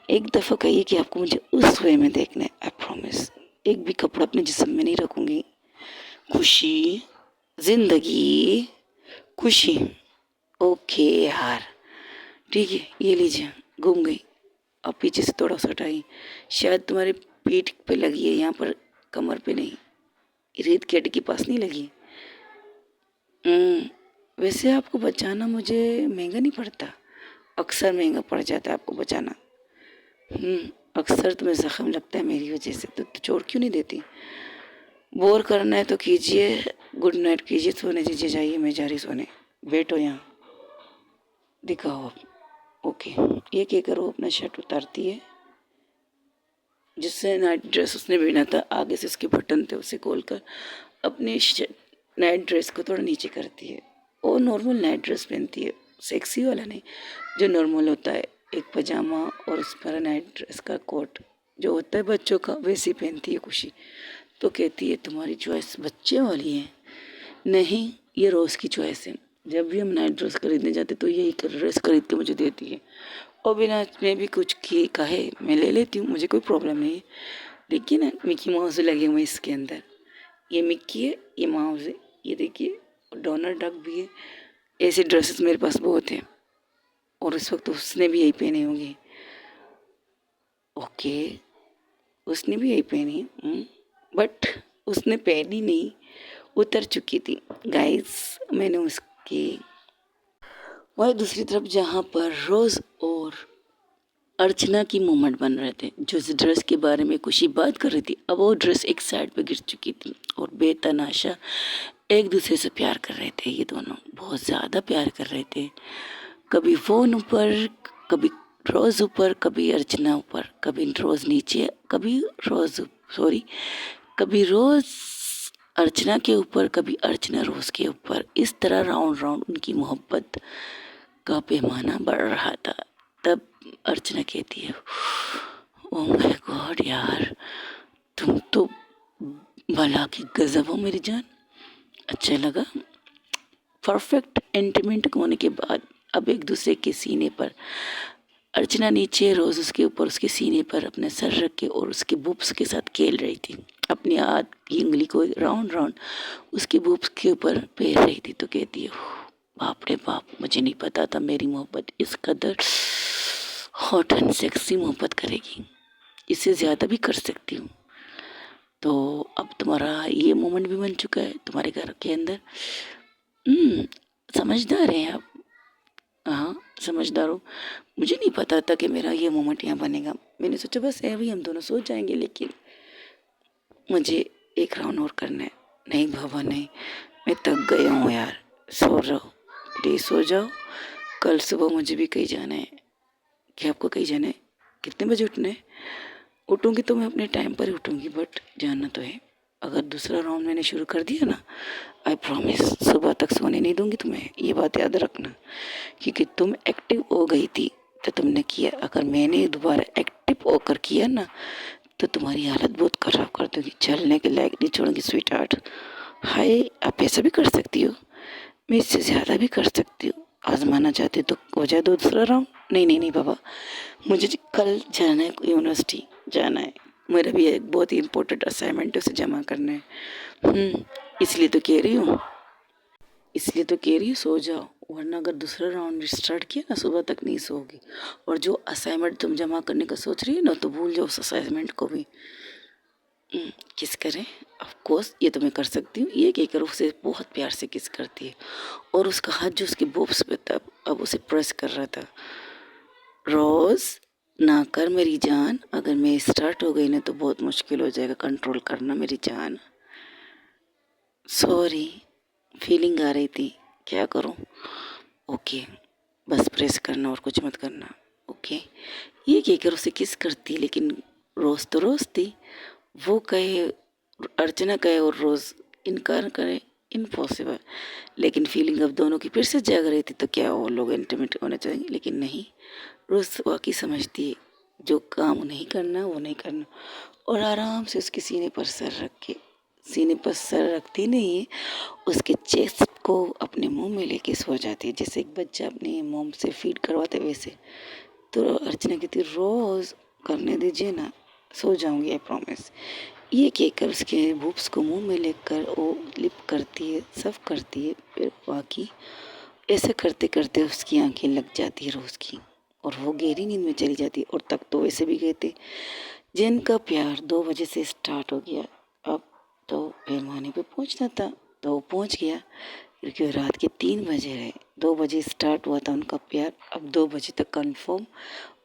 एक दफ़ा कहिए कि आपको मुझे उस वे में देखना है, आई प्रॉमिस एक भी कपड़ा अपने जिस्म में नहीं रखूँगी। खुशी, ज़िंदगी, खुशी। ओके यार, ठीक है, ये लीजिए, घूम गई। अब पीछे से थोड़ा सा हटाइए, शायद तुम्हारे पीठ पे लगी है, यहाँ पर कमर पे नहीं, रेत की हड्डी के पास नहीं लगी। वैसे आपको बचाना मुझे महंगा नहीं पड़ता, अक्सर महंगा पड़ जाता है आपको बचाना। अक्सर तुम्हें ज़ख्म लगता है मेरी वजह से, तो छोड़ क्यों नहीं देती? बोर करना है तो कीजिए, गुड नाइट कीजिए, सोने दीजिए, जाइए, मैं जा रही सोने, बैठो यहाँ, दिखाओ आप। ओके, ये क्या करो, अपना शर्ट उतारती है, जिससे नाइट ड्रेस उसने पहना था, आगे से उसके बटन थे, उसे खोल कर अपनी नाइट ड्रेस को थोड़ा नीचे करती है। वो नॉर्मल नाइट ड्रेस पहनती है, सेक्सी वाला नहीं, जो नॉर्मल होता है, एक पजामा और उस पर नाइट ड्रेस का कोट जो होता है बच्चों का, वैसे ही पहनती है खुशी। तो कहती है तुम्हारी चॉइस बच्चे वाली है। नहीं, ये रोज़ की चॉइस है, जब भी हम नाइट ड्रेस खरीदने जाते तो यही ड्रेस खरीद के मुझे देती है, और बिना मैं भी कुछ किए कहे मैं ले लेती हूँ, मुझे कोई प्रॉब्लम नहीं है। देखिए ना, मिकी माउस लगे हुए इसके अंदर, ये मिक्की है, ये माउस है, ये देखिए, डोनाल्ड डक भी है। ऐसे ड्रेसेस मेरे पास बहुत हैं, और इस वक्त उसने भी यही पहने होंगे। ओके, उसने भी यही पहनी है, बट उसने पहनी नहीं, उतर चुकी थी गाइस। मैंने उसकी वही दूसरी तरफ जहाँ पर रोज़ और अर्चना की मोमेंट बन रहे थे, जो इस ड्रेस के बारे में खुशी बात कर रही थी, अब वो ड्रेस एक साइड पे गिर चुकी थी और बेतनाशा एक दूसरे से प्यार कर रहे थे। ये दोनों बहुत ज़्यादा प्यार कर रहे थे, कभी फ़ोन ऊपर, कभी रोज़ ऊपर, कभी अर्चना ऊपर, कभी रोज़ नीचे, कभी रोज़ सॉरी कभी रोज़ अर्चना के ऊपर, कभी अर्चना रोज़ के ऊपर। इस तरह राउंड राउंड उनकी मोहब्बत का पैमाना बढ़ रहा था। तब अर्चना कहती है, ओ माय गॉड यार, तुम तो भला की गजब हो मेरी जान, अच्छा लगा। परफेक्ट इंटीमेट होने के बाद अब एक दूसरे के सीने पर, अर्चना नीचे, रोज़ उसके ऊपर, उसके सीने पर अपने सर रख के और उसके बूब्स के साथ खेल रही थी, अपनी हाथ की उंगली को राउंड राउंड उसके बूब्स के ऊपर फेर रही थी। तो कहती है, बाप रे बाप, मुझे नहीं पता था मेरी मोहब्बत इस कदर हॉट एंड सेक्सी मोहब्बत करेगी, इससे ज़्यादा भी कर सकती हूँ। तो अब तुम्हारा ये मोमेंट भी बन चुका है तुम्हारे घर के अंदर। समझदार हैं आप, हाँ समझदार हो। मुझे नहीं पता था कि मेरा ये मोमेंट यहाँ बनेगा, मैंने सोचा बस अभी हम दोनों सो जाएंगे, लेकिन मुझे एक राउंड और करना है। नहीं बाबा नहीं, मैं थक गया हूँ यार, सो जाओ प्लीज़, सो जाओ, कल सुबह मुझे भी कहीं जाना है। क्या आपको कहीं जाना है? कितने बजे उठना है? उठूँगी तो मैं अपने टाइम पर ही उठूँगी, बट जाना तो है। अगर दूसरा राउंड मैंने शुरू कर दिया ना, आई प्रॉमिस सुबह तक सोने नहीं दूंगी तुम्हें, ये बात याद रखना, क्योंकि तुम एक्टिव हो गई थी तो तुमने किया, अगर मैंने दोबारा एक्टिव होकर किया ना तो तुम्हारी हालत बहुत ख़राब कर दूंगी, चलने के लायक नहीं छोड़ूंगी स्वीट हार्ट। हाय, आप ऐसा भी कर सकती हो, मैं इससे ज़्यादा भी कर सकती हूँ, आजमाना चाहती तो हो जाए दूसरा राउंड। नहीं नहीं नहीं बाबा, मुझे कल जाना है, यूनिवर्सिटी जाना है, मेरा भी एक बहुत ही इम्पोर्टेंट असाइनमेंट है, उसे जमा करना है। इसलिए तो कह रही हूँ, इसलिए तो कह रही हूँ सो जाओ, वरना अगर दूसरा राउंड स्टार्ट किया ना सुबह तक नहीं सोओगी, और जो असाइनमेंट तुम जमा करने का सोच रही है ना, तो भूल जाओ उस असाइनमेंट को भी। किस करें, ऑफ कोर्स ये तो मैं कर सकती हूँ, ये कहकर उसे बहुत प्यार से किस करती है, और उसका हाथ जो उसके बोब्स पे था अब उसे प्रेस कर रहा था। रोज़ ना कर मेरी जान, अगर मैं स्टार्ट हो गई ना तो बहुत मुश्किल हो जाएगा कंट्रोल करना मेरी जान। सॉरी, फीलिंग आ रही थी, क्या करूं? ओके, बस प्रेस करना और कुछ मत करना। ओके, ये कहकर उसे किस करती, लेकिन रोज़ तो रोज़ थी, वो कहे, अर्चना कहे और रोज़ इनकार करे, इम्पॉसिबल। लेकिन फीलिंग अब दोनों की फिर से जाग रही थी, तो क्या वो लोग इंटीमेट होने चाहिए, लेकिन नहीं, रोज़ वाकई समझती है जो काम नहीं करना वो नहीं करना, और आराम से उसके सीने पर सर रख के, सीने पर सर रखती नहीं है, उसके चेस्ट को अपने मुंह में लेके सो जाती है, जैसे एक बच्चा अपने मोम से फीड करवाते वैसे। तो अर्चना कहती रोज़ करने दीजिए ना, सो जाऊंगी आई प्रॉमिस। ये कहकर उसके बुक्स को मुंह में लेकर वो लिप करती है, सब करती है, फिर बाकी ऐसा करते करते उसकी आंखें लग जाती है रोज़ की, और वो गहरी नींद में चली जाती है। और तक तो वैसे भी गए थे, जिनका प्यार 2 बजे से स्टार्ट हो गया, अब तो पैमाने पे पहुंचना था, तो वो पहुंच गया, क्योंकि रात के 3 बजे रहे। 2 बजे स्टार्ट हुआ था उनका प्यार, अब 2 बजे तक कंफर्म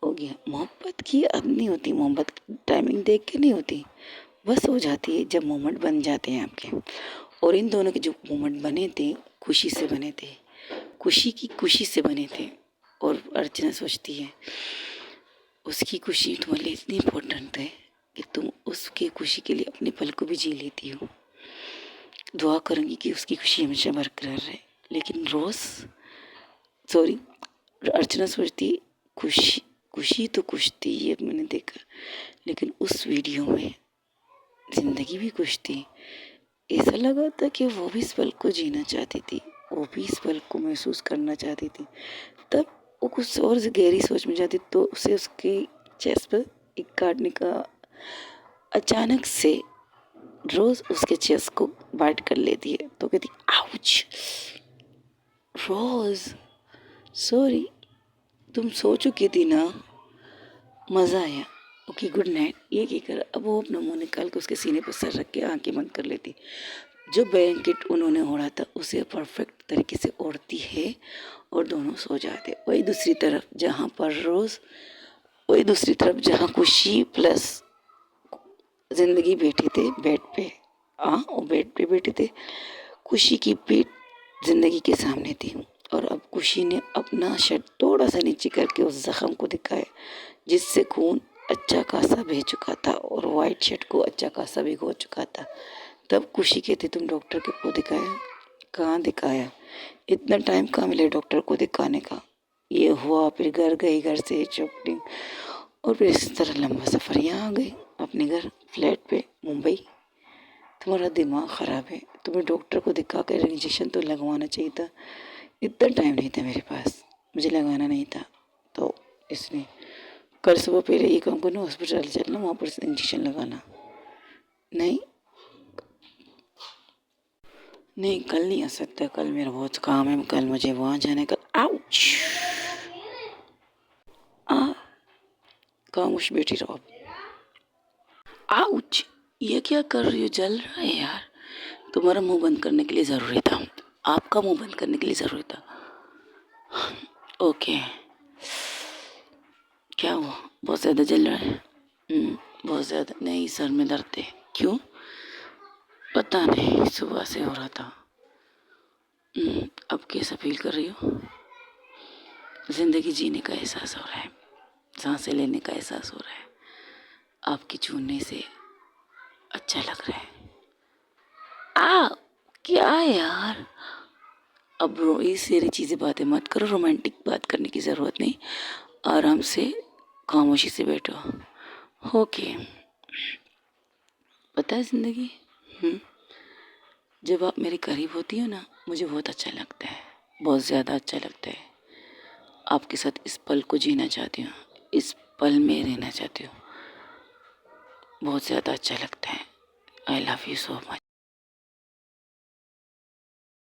हो गया। मोहब्बत की हद नहीं होती, मोहब्बत की टाइमिंग देख के नहीं होती, बस हो जाती है जब मोमेंट बन जाते हैं आपके। और इन दोनों के जो मोमेंट बने थे, खुशी से बने थे, खुशी से बने थे। और अर्चना सोचती है उसकी खुशी तुम्हारे लिए इतनी इम्पोर्टेंट है कि तुम उसकी खुशी के लिए अपने पल को भी जी लेती हो। दुआ करूँगी कि उसकी खुशी हमेशा बरकरार रहे। लेकिन अर्चना सोचती खुशी तो कुछ थी, ये मैंने देखा, लेकिन उस वीडियो में जिंदगी भी कुछ थी। ऐसा लगा था कि वो भी इस पल को जीना चाहती थी, वो भी इस पल को महसूस करना चाहती थी। तब वो कुछ और गहरी सोच में जाती तो उसे उसके चेस्ट पर एक काटने का अचानक से रोज उसके चेस्ट को बाइट कर लेती है, तो कहती आउच। रोज सॉरी, तुम सो चुकी थी ना, मज़ा आया, ओके गुड नाइट। ये कहकर अब वो अपना मुंह निकाल के उसके सीने पर सर रख के आंखें बंद कर लेती। जो ब्लैंकेट उन्होंने ओढ़ा था उसे परफेक्ट तरीके से ओढ़ती है और दोनों सो जाते। वही दूसरी तरफ जहाँ खुशी प्लस जिंदगी बैठे थे बेड पे, वो बेड पे बैठे थे, खुशी की पीठ जिंदगी के सामने थी। और अब खुशी ने अपना शर्ट थोड़ा सा नीचे करके उस जख्म को दिखाया जिससे खून अच्छा खासा बह चुका था और वाइट शर्ट को अच्छा खासा भिगो चुका था। तब खुशी कहती तुम डॉक्टर को दिखाया? कहाँ दिखाया, इतना टाइम कहाँ मिले डॉक्टर को दिखाने का। ये हुआ, फिर घर गई, घर से शॉपिंग, और फिर इस तरह लंबा सफ़र यहाँ आ गई अपने घर फ्लैट पे मुंबई। तुम्हारा दिमाग ख़राब है, तुम्हें डॉक्टर को दिखा कर इंजेक्शन तो लगवाना चाहिए था। इतना टाइम नहीं था मेरे पास, मुझे लगाना नहीं था, तो इसलिए कल सुबह पहले ये काम करना, हॉस्पिटल चलना, वहाँ पर इंजेक्शन लगाना। नहीं नहीं, कल नहीं आ सकता, कल मेरा बहुत काम है, कल मुझे वहाँ जाने का। आउच! खामोश बैठी रहो। आउच! ये क्या कर रही हो, जल रहा है यार। तुम्हारा मुंह बंद करने के लिए ज़रूरी था, आपका मुंह बंद करने के लिए ज़रूरी था। ओके, क्या हुआ, बहुत ज़्यादा जल रहा है? बहुत ज़्यादा नहीं, सर में दर्द है। क्यों? पता नहीं, सुबह से हो रहा था। अब कैसा फील कर रही हो? ज़िंदगी जीने का एहसास हो रहा है, सांसें लेने का एहसास हो रहा है, आपकी छूने से अच्छा लग रहा है। क्या यार, अब ये सारी चीज़ें बातें मत करो, रोमांटिक बात करने की ज़रूरत नहीं, आराम से खामोशी से बैठो। ओके, पता है ज़िंदगी, जब आप मेरे करीब होती हो ना, मुझे बहुत अच्छा लगता है, बहुत ज़्यादा अच्छा लगता है। आपके साथ इस पल को जीना चाहती हूँ, इस पल में रहना चाहती हूँ, बहुत ज़्यादा अच्छा लगता है। आई लव यू सो मच।